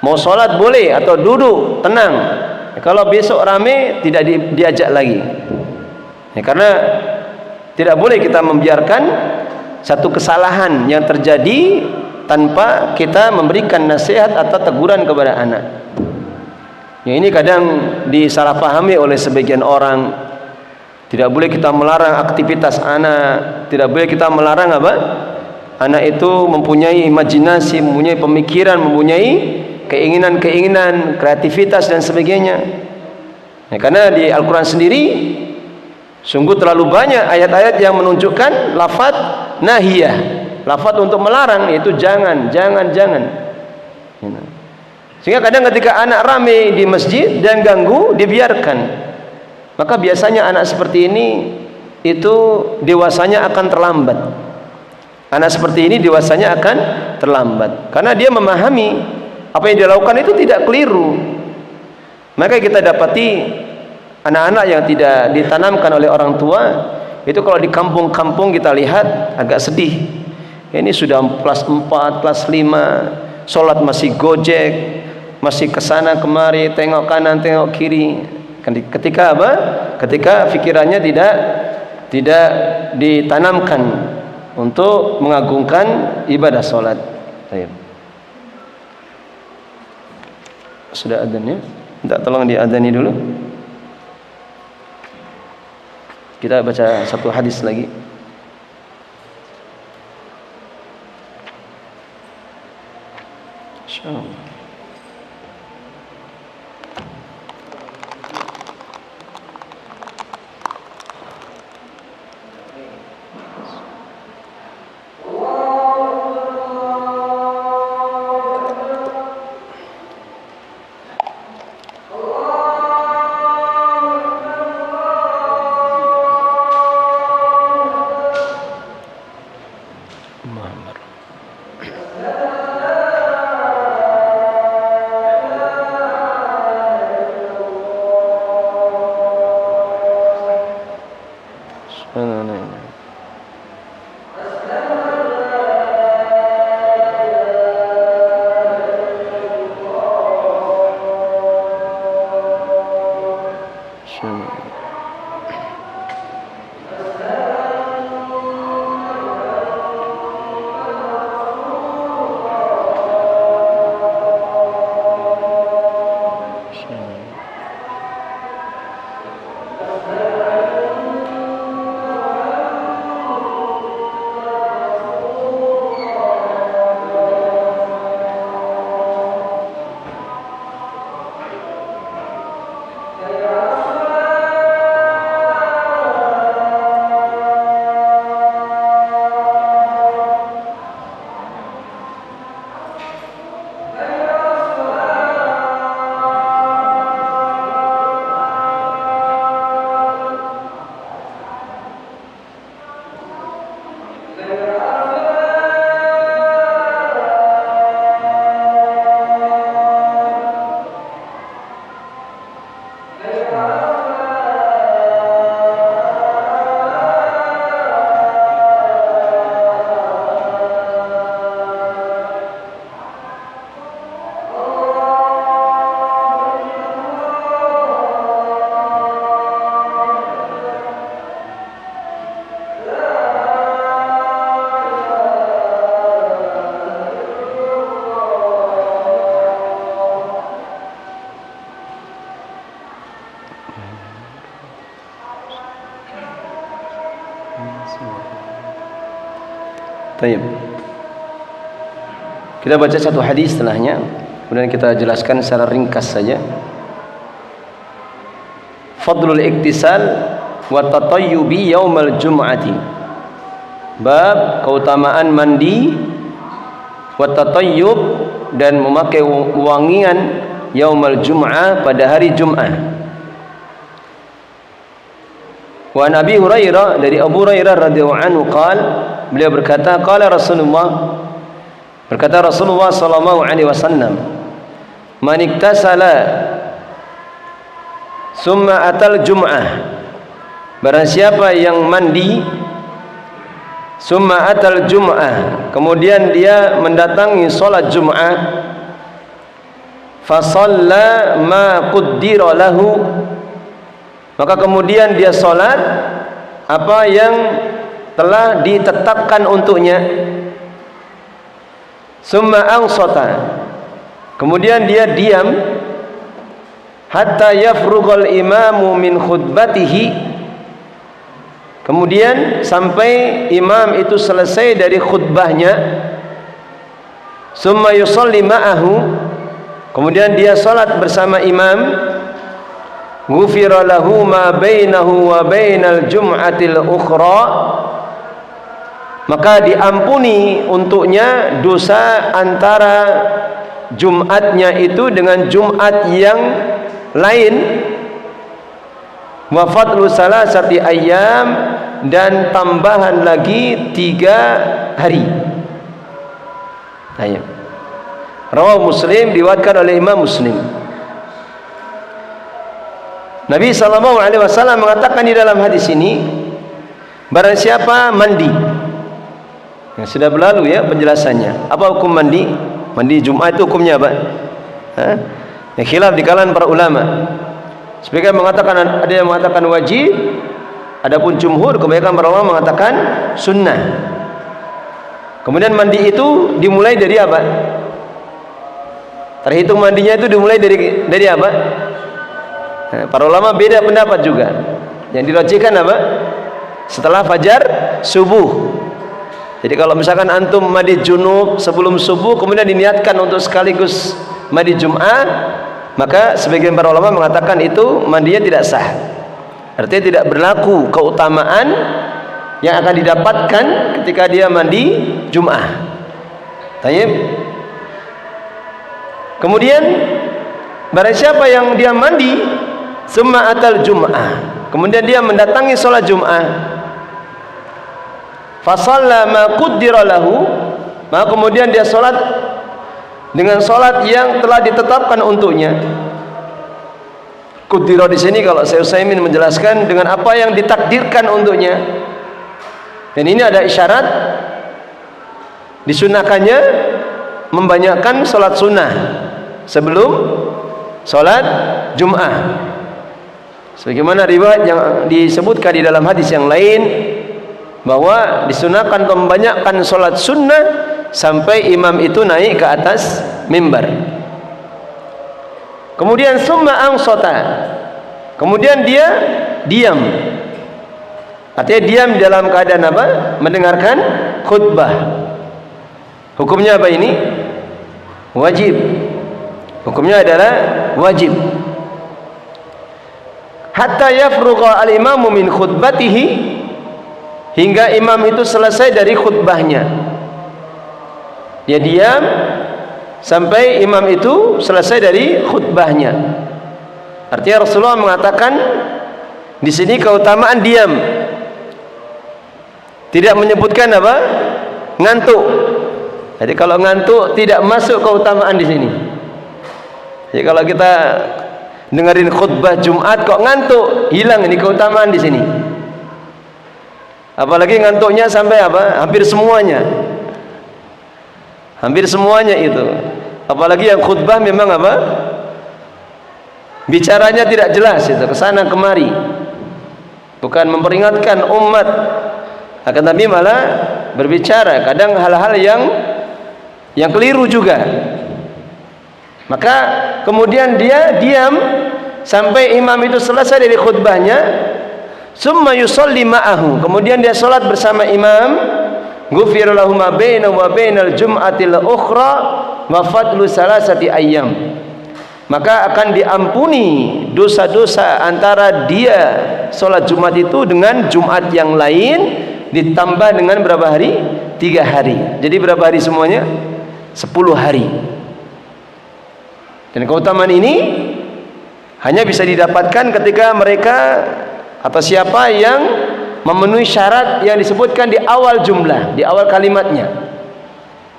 Mau sholat boleh atau duduk tenang. Kalau besok rame tidak diajak lagi. Karena tidak boleh kita membiarkan satu kesalahan yang terjadi tanpa kita memberikan nasihat atau teguran kepada anak. Ini kadang disalahpahami oleh sebagian orang. Tidak boleh kita melarang aktivitas anak, tidak boleh kita melarang apa? Anak itu mempunyai imajinasi, mempunyai pemikiran, mempunyai keinginan-keinginan, kreativitas dan sebagainya. Karena di Al-Quran sendiri sungguh terlalu banyak ayat-ayat yang menunjukkan lafaz nahiyah, lafaz untuk melarang, yaitu jangan. Sehingga kadang ketika anak ramai di masjid dan ganggu, dibiarkan. Maka biasanya anak seperti ini itu dewasanya akan terlambat. Anak seperti ini dewasanya akan terlambat karena dia memahami apa yang dia lakukan itu tidak keliru. Maka kita dapati anak-anak yang tidak ditanamkan oleh orang tua itu kalau di kampung-kampung kita lihat agak sedih. Ini sudah kelas 4, kelas 5, sholat masih gojek, masih kesana kemari, tengok kanan, tengok kiri. Ketika apa? Ketika pikirannya tidak ditanamkan untuk mengagungkan ibadah sholat. Sudah adzan ya? Minta tolong diadzani dulu. Kita baca satu hadis lagi. Insyaallah. Tayyib. Kita baca satu hadis setelahnya, kemudian kita jelaskan secara ringkas saja. Fadlul iktisal wa tatayyubi yaumal jum'ati. Bab keutamaan mandi wa tatayyub dan memakai wangian yaumal jum'ah pada hari Jumat. Wa Nabi Hurairah, dari Abu Hurairah radhiyallahu anhu beliau berkata, qala Rasulullah, berkata Rasulullah sallallahu alaihi wasallam, man iktasala summa atal jum'ah, barang siapa yang mandi Summa atal jum'ah, kemudian dia mendatangi salat Jum'ah. Fa shalla ma qaddira lahu, maka kemudian dia salat apa yang telah ditetapkan untuknya. Summa ansata, kemudian dia diam hatta yafrughal imamu min khutbatihi, kemudian sampai imam itu selesai dari khutbahnya. Summa yusalli ma'ahu, kemudian dia salat bersama imam. Ghufira lahu ma bainahu wa bainal jum'atil ukhra, maka diampuni untuknya dosa antara Jumatnya itu dengan Jumat yang lain. Wa fadlu salasati ayyam, dan tambahan lagi 3 hari. Ayo. Rawahu Muslim, diriwayatkan oleh Imam Muslim. Nabi SAW mengatakan di dalam hadis ini, barang siapa mandi, yang sudah berlalu ya penjelasannya. Apa hukum mandi? Mandi Jumat itu hukumnya apa? Yang khilaf di kalangan para ulama. Sebagian mengatakan, ada yang mengatakan wajib, adapun jumhur kebanyakan para ulama mengatakan sunnah. Kemudian mandi itu dimulai dari apa? Terhitung mandinya itu dimulai dari apa? Para ulama beda pendapat juga. Yang dirajihkan apa? Setelah fajar subuh. Jadi kalau misalkan antum mandi junub sebelum subuh kemudian diniatkan untuk sekaligus mandi Jum'ah, maka sebagian para ulama mengatakan itu mandinya tidak sah. Artinya tidak berlaku keutamaan yang akan didapatkan ketika dia mandi Jum'ah. Tayyib. Kemudian barang siapa yang dia mandi summa atal Jum'ah, kemudian dia mendatangi sholat Jum'ah, fa shalla ma qaddira lahu, maka kemudian dia sholat dengan sholat yang telah ditetapkan untuknya. Qaddira di sini kalau Syekh Utsaimin menjelaskan dengan apa yang ditakdirkan untuknya. Dan ini ada isyarat disunahkannya membanyakkan sholat sunnah sebelum sholat Jum'ah. Sebagaimana riwayat yang disebutkan di dalam hadis yang lain, bahwa disunahkan membanyakkan sholat sunnah sampai imam itu naik ke atas mimbar. Kemudian summa ansata, kemudian dia diam. Artinya diam dalam keadaan apa? Mendengarkan khutbah. Hukumnya apa ini? Wajib. Hukumnya adalah wajib. Hatta yafrugha al-imamu min khutbatihi, hingga imam itu selesai dari khutbahnya. Dia diam sampai imam itu selesai dari khutbahnya. Artinya Rasulullah mengatakan di sini keutamaan diam. Tidak menyebutkan apa? Ngantuk. Jadi kalau ngantuk tidak masuk keutamaan di sini. Jadi kalau kita dengerin khutbah Jumat kok ngantuk, hilang ini keutamaan di sini. Apalagi ngantuknya sampai apa? Hampir semuanya. Hampir semuanya itu. Apalagi yang khutbah memang apa? Bicaranya tidak jelas itu, kesana kemari. Bukan memperingatkan umat, akan tapi malah berbicara. Kadang hal-hal yang keliru juga. Maka kemudian dia diam sampai imam itu selesai dari khutbahnya. Summa yusalli ma'ahu, kemudian dia salat bersama imam. Ghufira lahu ma bainahu wa bainal jum'atil ukhra wa fadlu salasati ayyam, maka akan diampuni dosa-dosa antara dia salat Jumat itu dengan Jumat yang lain, ditambah dengan berapa hari? 3 hari. Jadi berapa hari semuanya? 10 hari. Dan keutamaan ini hanya bisa didapatkan ketika mereka atau siapa yang memenuhi syarat yang disebutkan di awal jumlah, di awal kalimatnya.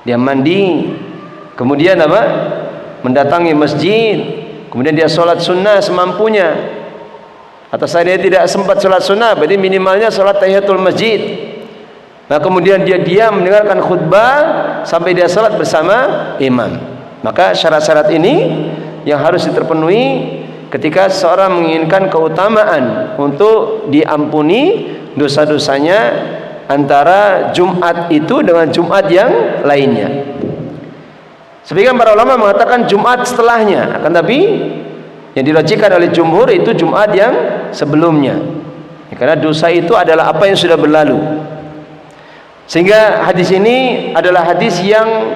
Dia mandi, kemudian apa? Mendatangi masjid, kemudian dia sholat sunnah semampunya. Atau saya tidak sempat sholat sunnah, berarti minimalnya sholat tahiyatul masjid. Nah, kemudian dia diam mendengarkan khutbah sampai dia salat bersama imam. Maka syarat-syarat ini yang harus terpenuhi ketika seorang menginginkan keutamaan untuk diampuni dosa-dosanya antara Jumat itu dengan Jumat yang lainnya. Sebagian para ulama mengatakan Jumat setelahnya, akan tapi yang dirajikan oleh jumhur itu Jumat yang sebelumnya. Karena dosa itu adalah apa yang sudah berlalu. Sehingga hadis ini adalah hadis yang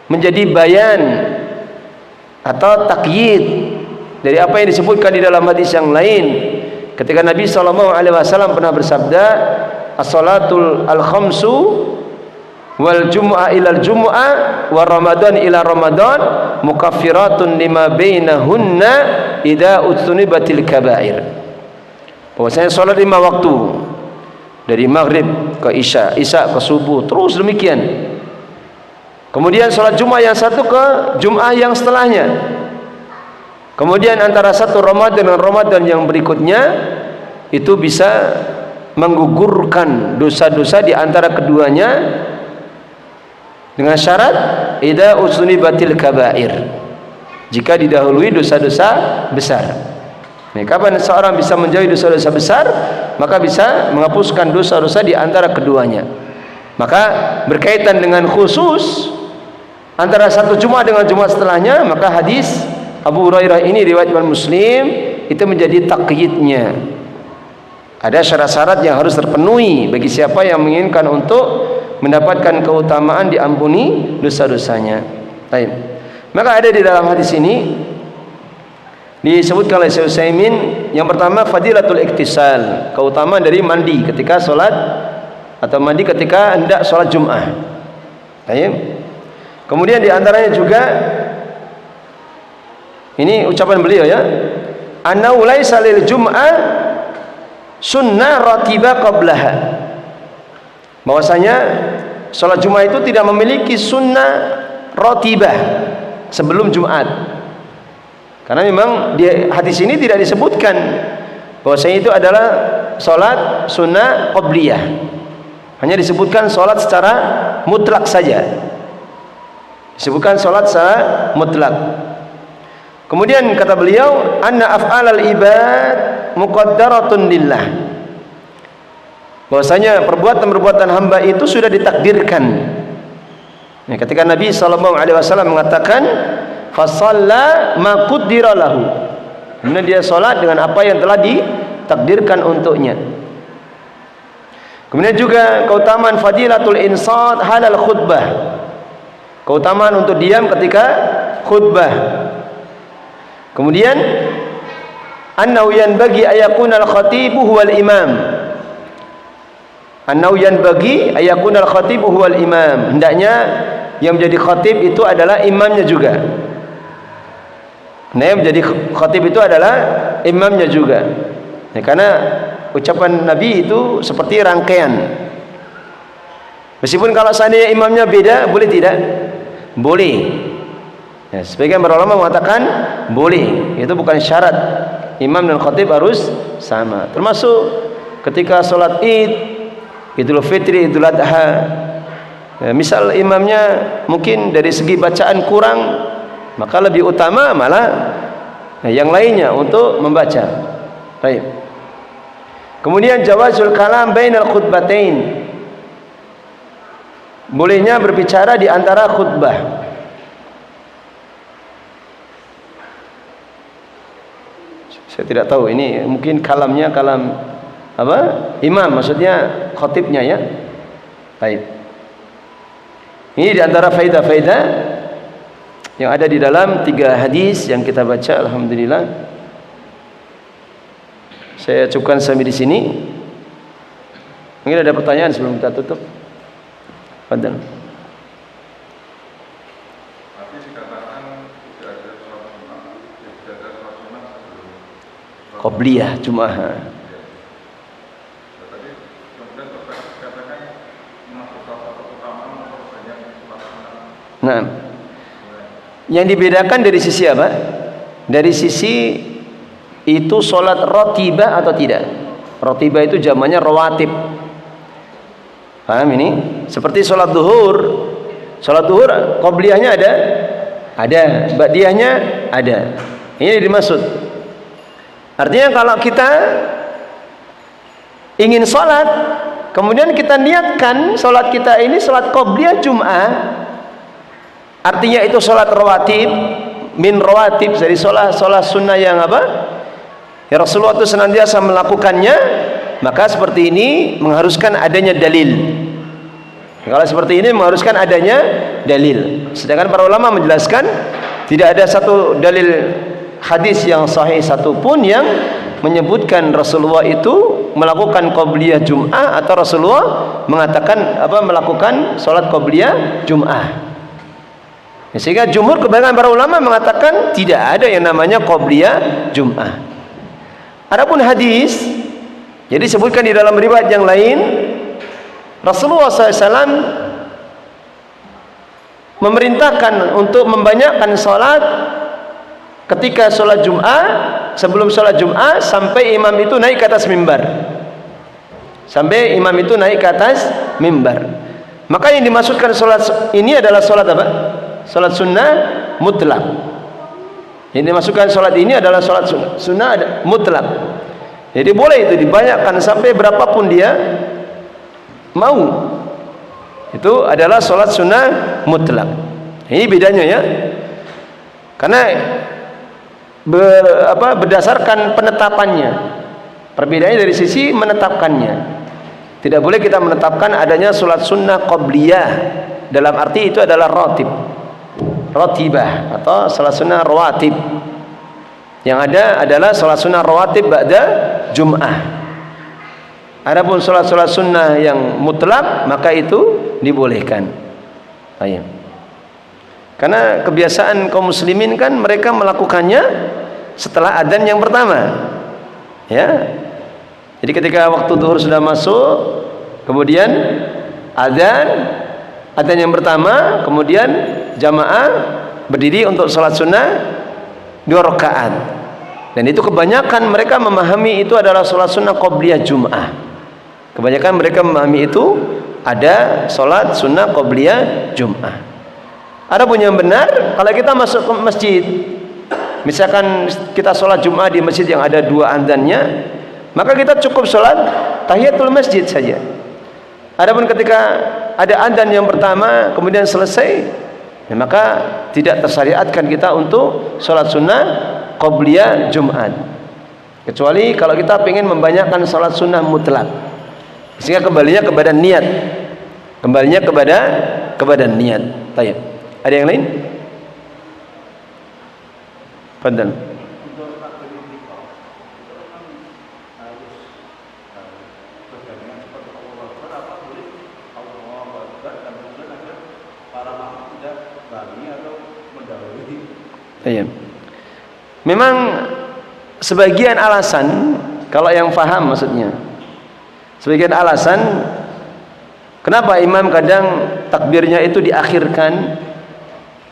menjadi bayan atau takyid dari apa yang disebutkan di dalam hadis yang lain. Ketika Nabi SAW pernah bersabda, as-salatul al-khamsu wal jumu'ah ilal jumu'ah wa ramadan ila ramadan mukaffiratun lima bainahunna idza ujtunibatil kaba'ir. Bahwasanya salat 5 waktu dari maghrib ke isya, isya ke subuh, terus demikian. Kemudian salat Jumat yang satu ke Jumat yang setelahnya. Kemudian antara satu Ramadan dengan Ramadan yang berikutnya itu bisa menggugurkan dosa-dosa di antara keduanya dengan syarat idza usnibatil kaba'ir, jika didahului dosa-dosa besar. Nah, kapan seorang bisa menjauhi dosa-dosa besar, maka bisa menghapuskan dosa-dosa di antara keduanya. Maka berkaitan dengan khusus antara satu Jumat dengan Jumat setelahnya, maka hadis Abu Hurairah ini riwayat Imam Muslim itu menjadi takyidnya. Ada syarat-syarat yang harus terpenuhi bagi siapa yang menginginkan untuk mendapatkan keutamaan diampuni dosa-dosanya. Baik. Maka ada di dalam hadis ini disebutkan oleh Syekh Utsaimin, yang pertama fadilatul iktisal, keutamaan dari mandi ketika sholat atau mandi ketika hendak sholat Jum'ah. Baik. Kemudian di antaranya juga ini ucapan beliau ya, annahu laisa lil Jum'ah sunnah ratiba qablaha, bahwasanya sholat Jumat itu tidak memiliki sunnah rotibah sebelum Jumat. Karena memang di hadis ini tidak disebutkan bahwasanya itu adalah sholat sunnah qabliyah, hanya disebutkan sholat secara mutlak saja, disebutkan sholat secara mutlak. Kemudian kata beliau, anna af'alal ibad muqaddaratun lillah, bahwasanya perbuatan-perbuatan hamba itu sudah ditakdirkan. Nah, ketika Nabi SAW mengatakan fasalla ma qaddira lahu, kemudian dia salat dengan apa yang telah ditakdirkan untuknya. Kemudian juga keutamaan fadilatul insat halal khutbah, keutamaan untuk diam ketika khutbah. Kemudian annahu yanbaghi ayakuna al-khatibu huwal imam, annahu yanbaghi ayakuna al-khatibu huwal imam, hendaknya yang menjadi khatib itu adalah imamnya juga. Nah, yang menjadi khatib itu adalah imamnya juga. Ya, karena ucapan Nabi itu seperti rangkaian. Meskipun kalau seandainya imamnya beda, boleh tidak? Boleh. Ya, sebagian para ulama mengatakan boleh. Itu bukan syarat imam dan khatib harus sama. Termasuk ketika sholat Id, Idul Fitri, Idul Adha. Ya, misal imamnya mungkin dari segi bacaan kurang, maka lebih utama malah yang lainnya untuk membaca. Baik. Kemudian jawazul kalam bainal khutbatain, bolehnya berbicara di antara khutbah. Saya tidak tahu ini mungkin kalamnya kalam apa? Imam, maksudnya khatibnya ya. Baik. Ini di antara faedah-faedah yang ada di dalam 3 hadis yang kita baca, alhamdulillah. Saya cukupkan sampai di sini. Mungkin ada pertanyaan sebelum kita tutup. Fadhal. Qabliyah Jum'ah. Nah, yang dibedakan dari sisi apa? Dari sisi itu sholat rotibah atau tidak. Rotibah itu jamannya rawatib. Paham ini? Seperti sholat duhur. Sholat duhur qobliyahnya ada, ba'diyahnya ada. Ini dimaksud. Artinya kalau kita ingin sholat, kemudian kita niatkan sholat kita ini sholat qobliyah Jum'ah, artinya itu sholat rawatib, min rawatib, dari sholat sunnah yang apa? Ya Rasulullah itu senantiasa melakukannya, maka seperti ini mengharuskan adanya dalil. Kalau seperti ini mengharuskan adanya dalil. Sedangkan para ulama menjelaskan tidak ada satu dalil hadis yang sahih satupun yang menyebutkan Rasulullah itu melakukan qobliyah Jum'ah atau Rasulullah mengatakan melakukan sholat qobliyah Jum'ah. Sehingga jumhur kebanyakan para ulama mengatakan tidak ada yang namanya qobliyah Jum'ah. Adapun hadis, jadi disebutkan di dalam riwayat yang lain, Rasulullah SAW memerintahkan untuk membanyakkan sholat ketika sholat Jum'ah, sebelum sholat Jum'ah, sampai imam itu naik ke atas mimbar. Sampai imam itu naik ke atas mimbar. Maka yang dimaksudkan sholat ini adalah sholat apa? Sholat sunnah mutlak. Yang dimaksudkan sholat ini adalah sholat sunnah mutlak. Jadi boleh itu dibanyakkan sampai berapapun dia mau. Itu adalah sholat sunnah mutlak. Ini bedanya ya. Karena berdasarkan penetapannya. Perbedaannya dari sisi menetapkannya. Tidak boleh kita menetapkan adanya sholat sunnah qobliyah dalam arti itu adalah rotibah atau sholat sunnah rawatib. Yang ada adalah sholat sunnah rawatib ba'da Jum'ah. Adapun sholat-sholat sunnah yang mutlak, maka itu dibolehkan. Ayo. Karena kebiasaan kaum muslimin kan mereka melakukannya setelah adzan yang pertama. Ya. Jadi ketika waktu zuhur sudah masuk, kemudian adzan yang pertama, kemudian jamaah berdiri untuk sholat sunnah 2 rakaat. Dan itu kebanyakan mereka memahami itu adalah sholat sunnah qobliyah Jum'ah. Kebanyakan mereka memahami itu ada sholat sunnah qobliyah Jum'ah. Adapun yang benar, kalau kita masuk ke masjid, misalkan kita sholat Jum'ah di masjid yang ada 2 adzannya, maka kita cukup sholat tahiyatul masjid saja. Adapun ketika ada adzan yang pertama kemudian selesai, ya maka tidak tersyariatkan kita untuk sholat sunnah qobliyah Jum'at, kecuali kalau kita ingin membanyakkan sholat sunnah mutlak. Sehingga kembalinya kepada niat. Kembalinya kepada niat. Baik. Ada yang lain? Fadhal. Memang sebagian alasan, kalau yang faham maksudnya, sebagian alasan kenapa imam kadang takbirnya itu diakhirkan,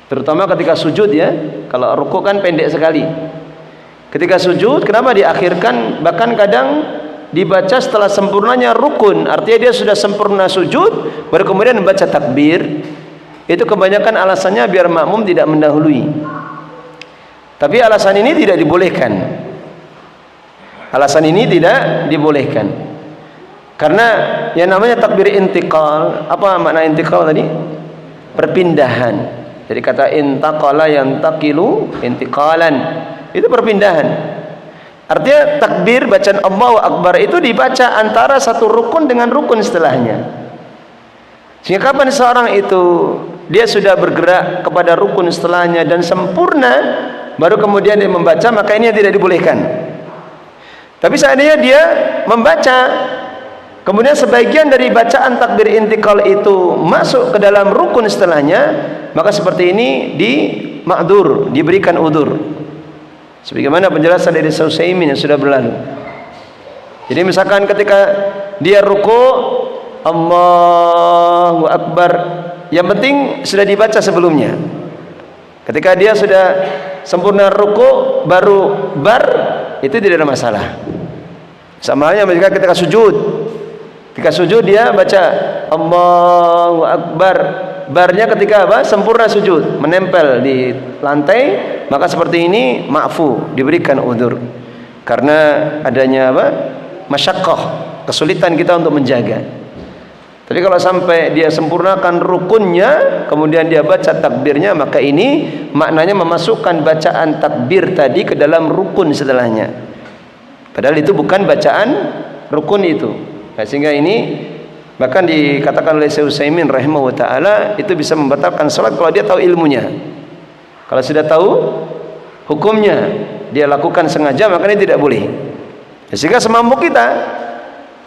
terutama ketika sujud ya. Kalau rukuk kan pendek sekali. Ketika sujud kenapa diakhirkan, bahkan kadang dibaca setelah sempurnanya rukun, artinya dia sudah sempurna sujud baru kemudian membaca takbir. Itu kebanyakan alasannya biar makmum tidak mendahului. Tapi alasan ini tidak dibolehkan. Alasan ini tidak dibolehkan. Karena yang namanya takbir intiqal, apa makna intiqal tadi? Perpindahan. Jadi kata intaqala yantaqilu intiqalan. Itu perpindahan. Artinya takbir bacaan Allahu Akbar itu dibaca antara satu rukun dengan rukun setelahnya. Sehingga kapan seorang itu dia sudah bergerak kepada rukun setelahnya dan sempurna, baru kemudian dia membaca, maka ini yang tidak dibolehkan. Tapi seandainya dia membaca, kemudian sebagian dari bacaan takbir intiqal itu masuk ke dalam rukun setelahnya, maka seperti ini ma'dzur, diberikan udzur. Sebagaimana penjelasan dari Utsaimin yang sudah berlalu. Jadi misalkan ketika dia ruku, Allahu Akbar, yang penting sudah dibaca sebelumnya. Ketika dia sudah sempurna ruku baru bar, itu tidak ada masalah. Sama halnya ketika sujud. Ketika sujud dia baca Allahu Akbar. Barnya ketika apa? Sempurna sujud, menempel di lantai, maka seperti ini ma'fu, diberikan udzur. Karena adanya apa? Masyaqqah, kesulitan kita untuk menjaga. Tapi kalau sampai dia sempurnakan rukunnya, kemudian dia baca takbirnya, maka ini maknanya memasukkan bacaan takbir tadi ke dalam rukun setelahnya. Padahal itu bukan bacaan rukun itu. Nah, sehingga ini bahkan dikatakan oleh Syekh Utsaimin rahimahullah taala itu bisa membatalkan salat kalau dia tahu ilmunya. Kalau sudah tahu hukumnya, dia lakukan sengaja, maka ini tidak boleh. Ya, sehingga semampu kita.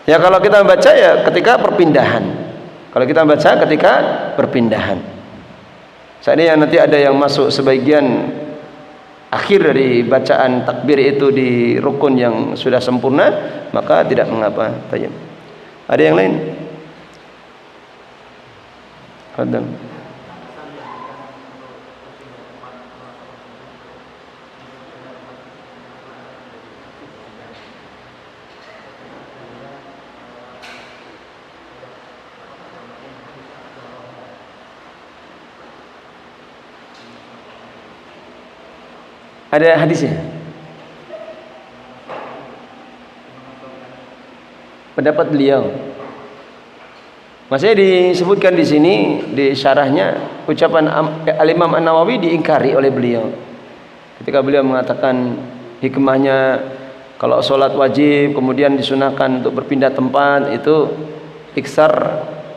Ya kalau kita baca ya ketika perpindahan. Kalau kita baca ketika perpindahan. Seandainya nanti ada yang masuk sebagian akhir dari bacaan takbir itu di rukun yang sudah sempurna, maka tidak mengapa. Tayyib. Ada yang lain? Ada. Ada hadisnya. Pendapat beliau. Masih disebutkan di sini di syarahnya ucapan Al-Imam An-Nawawi diingkari oleh beliau. Ketika beliau mengatakan hikmahnya kalau sholat wajib kemudian disunahkan untuk berpindah tempat itu iksar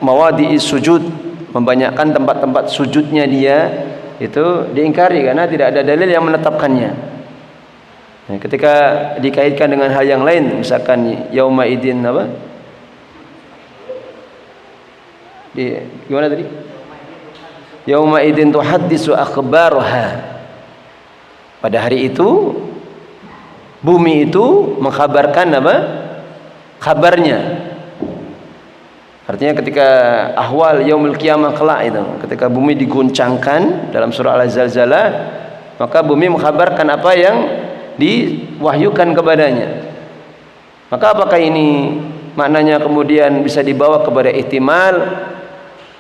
mawadi'is sujud, membanyakkan tempat-tempat sujudnya dia, itu diingkari karena tidak ada dalil yang menetapkannya. Nah, ketika dikaitkan dengan hal yang lain, misalkan yauma idin apa? Gimana tadi? Yauma idin tuhaddisu akhbaraha. Pada hari itu bumi itu mengkhabarkan apa? Kabarnya. Artinya ketika ahwal yaumul qiyamah kelak itu, ketika bumi diguncangkan dalam surah Al-Zalzalah, maka bumi mengkhabarkan apa yang diwahyukan kepadanya. Maka apakah ini maknanya kemudian bisa dibawa kepada ihtimal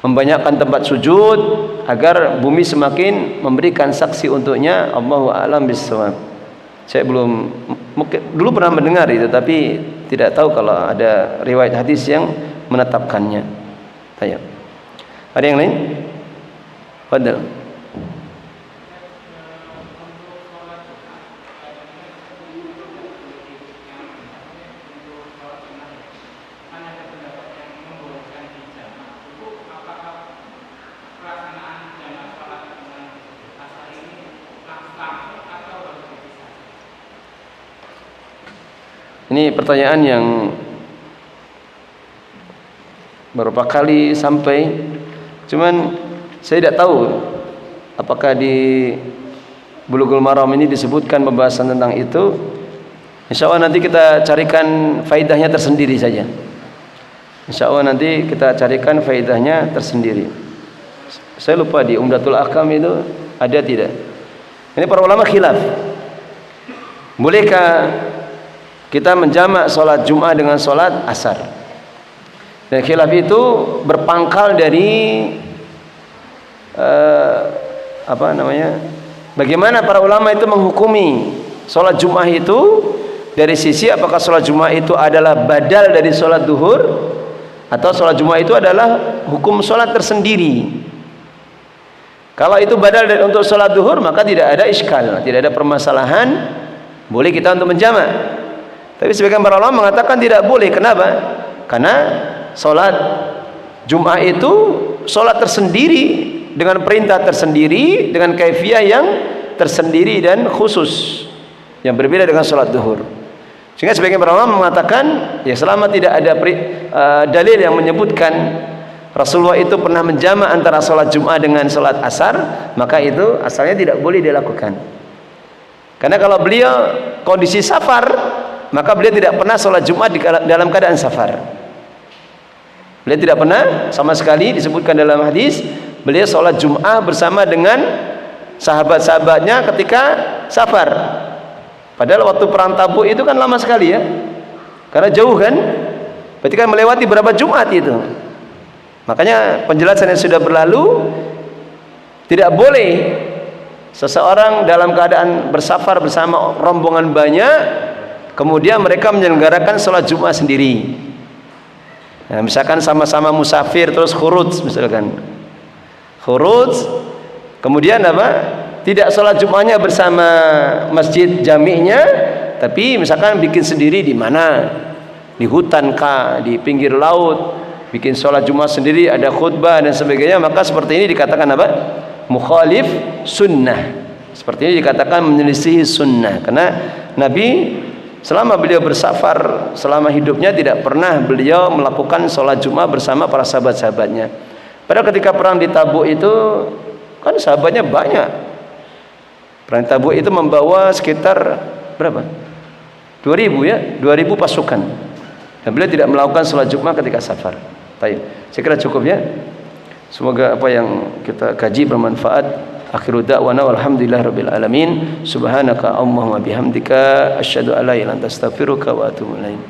membanyakkan tempat sujud agar bumi semakin memberikan saksi untuknya? Allahu a'lam bissawab. Saya belum, dulu pernah mendengar itu, tapi tidak tahu kalau ada riwayat hadis yang menetapkannya. Tanya. Ada yang lain? Fadal. Ini pertanyaan yang beberapa kali sampai, cuman saya tidak tahu apakah di Bulughul Maram ini disebutkan pembahasan tentang itu. Insya Allah nanti kita carikan faidahnya tersendiri saja. Insya Allah nanti kita carikan faidahnya tersendiri. Saya lupa di Umdatul Ahkam itu ada tidak. Ini para ulama khilaf. Bolehkah kita menjamak sholat Jum'ah dengan sholat asar? Dan khilaf itu berpangkal dari bagaimana para ulama itu menghukumi sholat Jum'ah itu, dari sisi apakah sholat Jum'ah itu adalah badal dari sholat duhur, atau sholat Jum'ah itu adalah hukum sholat tersendiri. Kalau itu badal untuk sholat duhur, maka tidak ada iskal, tidak ada permasalahan, boleh kita untuk menjamak. Tapi sebagian para ulama mengatakan tidak boleh. Kenapa? Karena sholat Jum'ah itu sholat tersendiri, dengan perintah tersendiri, dengan kaifiyah yang tersendiri dan khusus, yang berbeda dengan sholat duhur. Sehingga sebagian para ulama mengatakan, ya selama tidak ada dalil yang menyebutkan Rasulullah itu pernah menjamak antara sholat Jum'ah dengan sholat asar, maka itu asalnya tidak boleh dilakukan. Karena kalau beliau kondisi safar, maka beliau tidak pernah sholat Jumat dalam keadaan safar. Beliau tidak pernah sama sekali, disebutkan dalam hadis, beliau sholat Jum'ah bersama dengan sahabat-sahabatnya ketika safar. Padahal waktu perang Tabuk itu kan lama sekali ya, karena jauh kan. Berarti kan melewati berapa Jumat itu. Makanya penjelasan yang sudah berlalu, tidak boleh seseorang dalam keadaan bersafar bersama rombongan banyak, kemudian mereka menyelenggarakan sholat Jumat sendiri. Nah, misalkan sama-sama musafir terus khuruj, misalkan khuruj, kemudian apa? Tidak sholat Jumatnya bersama masjid jami'nya, tapi misalkan bikin sendiri di mana? Di hutan kah, di pinggir laut, bikin sholat Jumat sendiri, ada khutbah dan sebagainya, maka seperti ini dikatakan apa? Mukhalif sunnah. Seperti ini dikatakan menyelisihi sunnah, karena Nabi selama beliau bersafar, selama hidupnya tidak pernah beliau melakukan sholat Jumat bersama para sahabat-sahabatnya. Padahal ketika perang di Tabuk itu kan sahabatnya banyak. Perang Tabuk itu membawa sekitar berapa? 2000 ya, 2000 pasukan. Dan beliau tidak melakukan sholat Jumat ketika safar. Baik, saya kira cukup ya. Semoga apa yang kita kaji bermanfaat. Akhiru da'wana walhamdulillahirabbil alamin. Subhanaka Allahumma bihamdika asyhadu an la ilaha illa anta astaghfiruka wa atubu ilaik.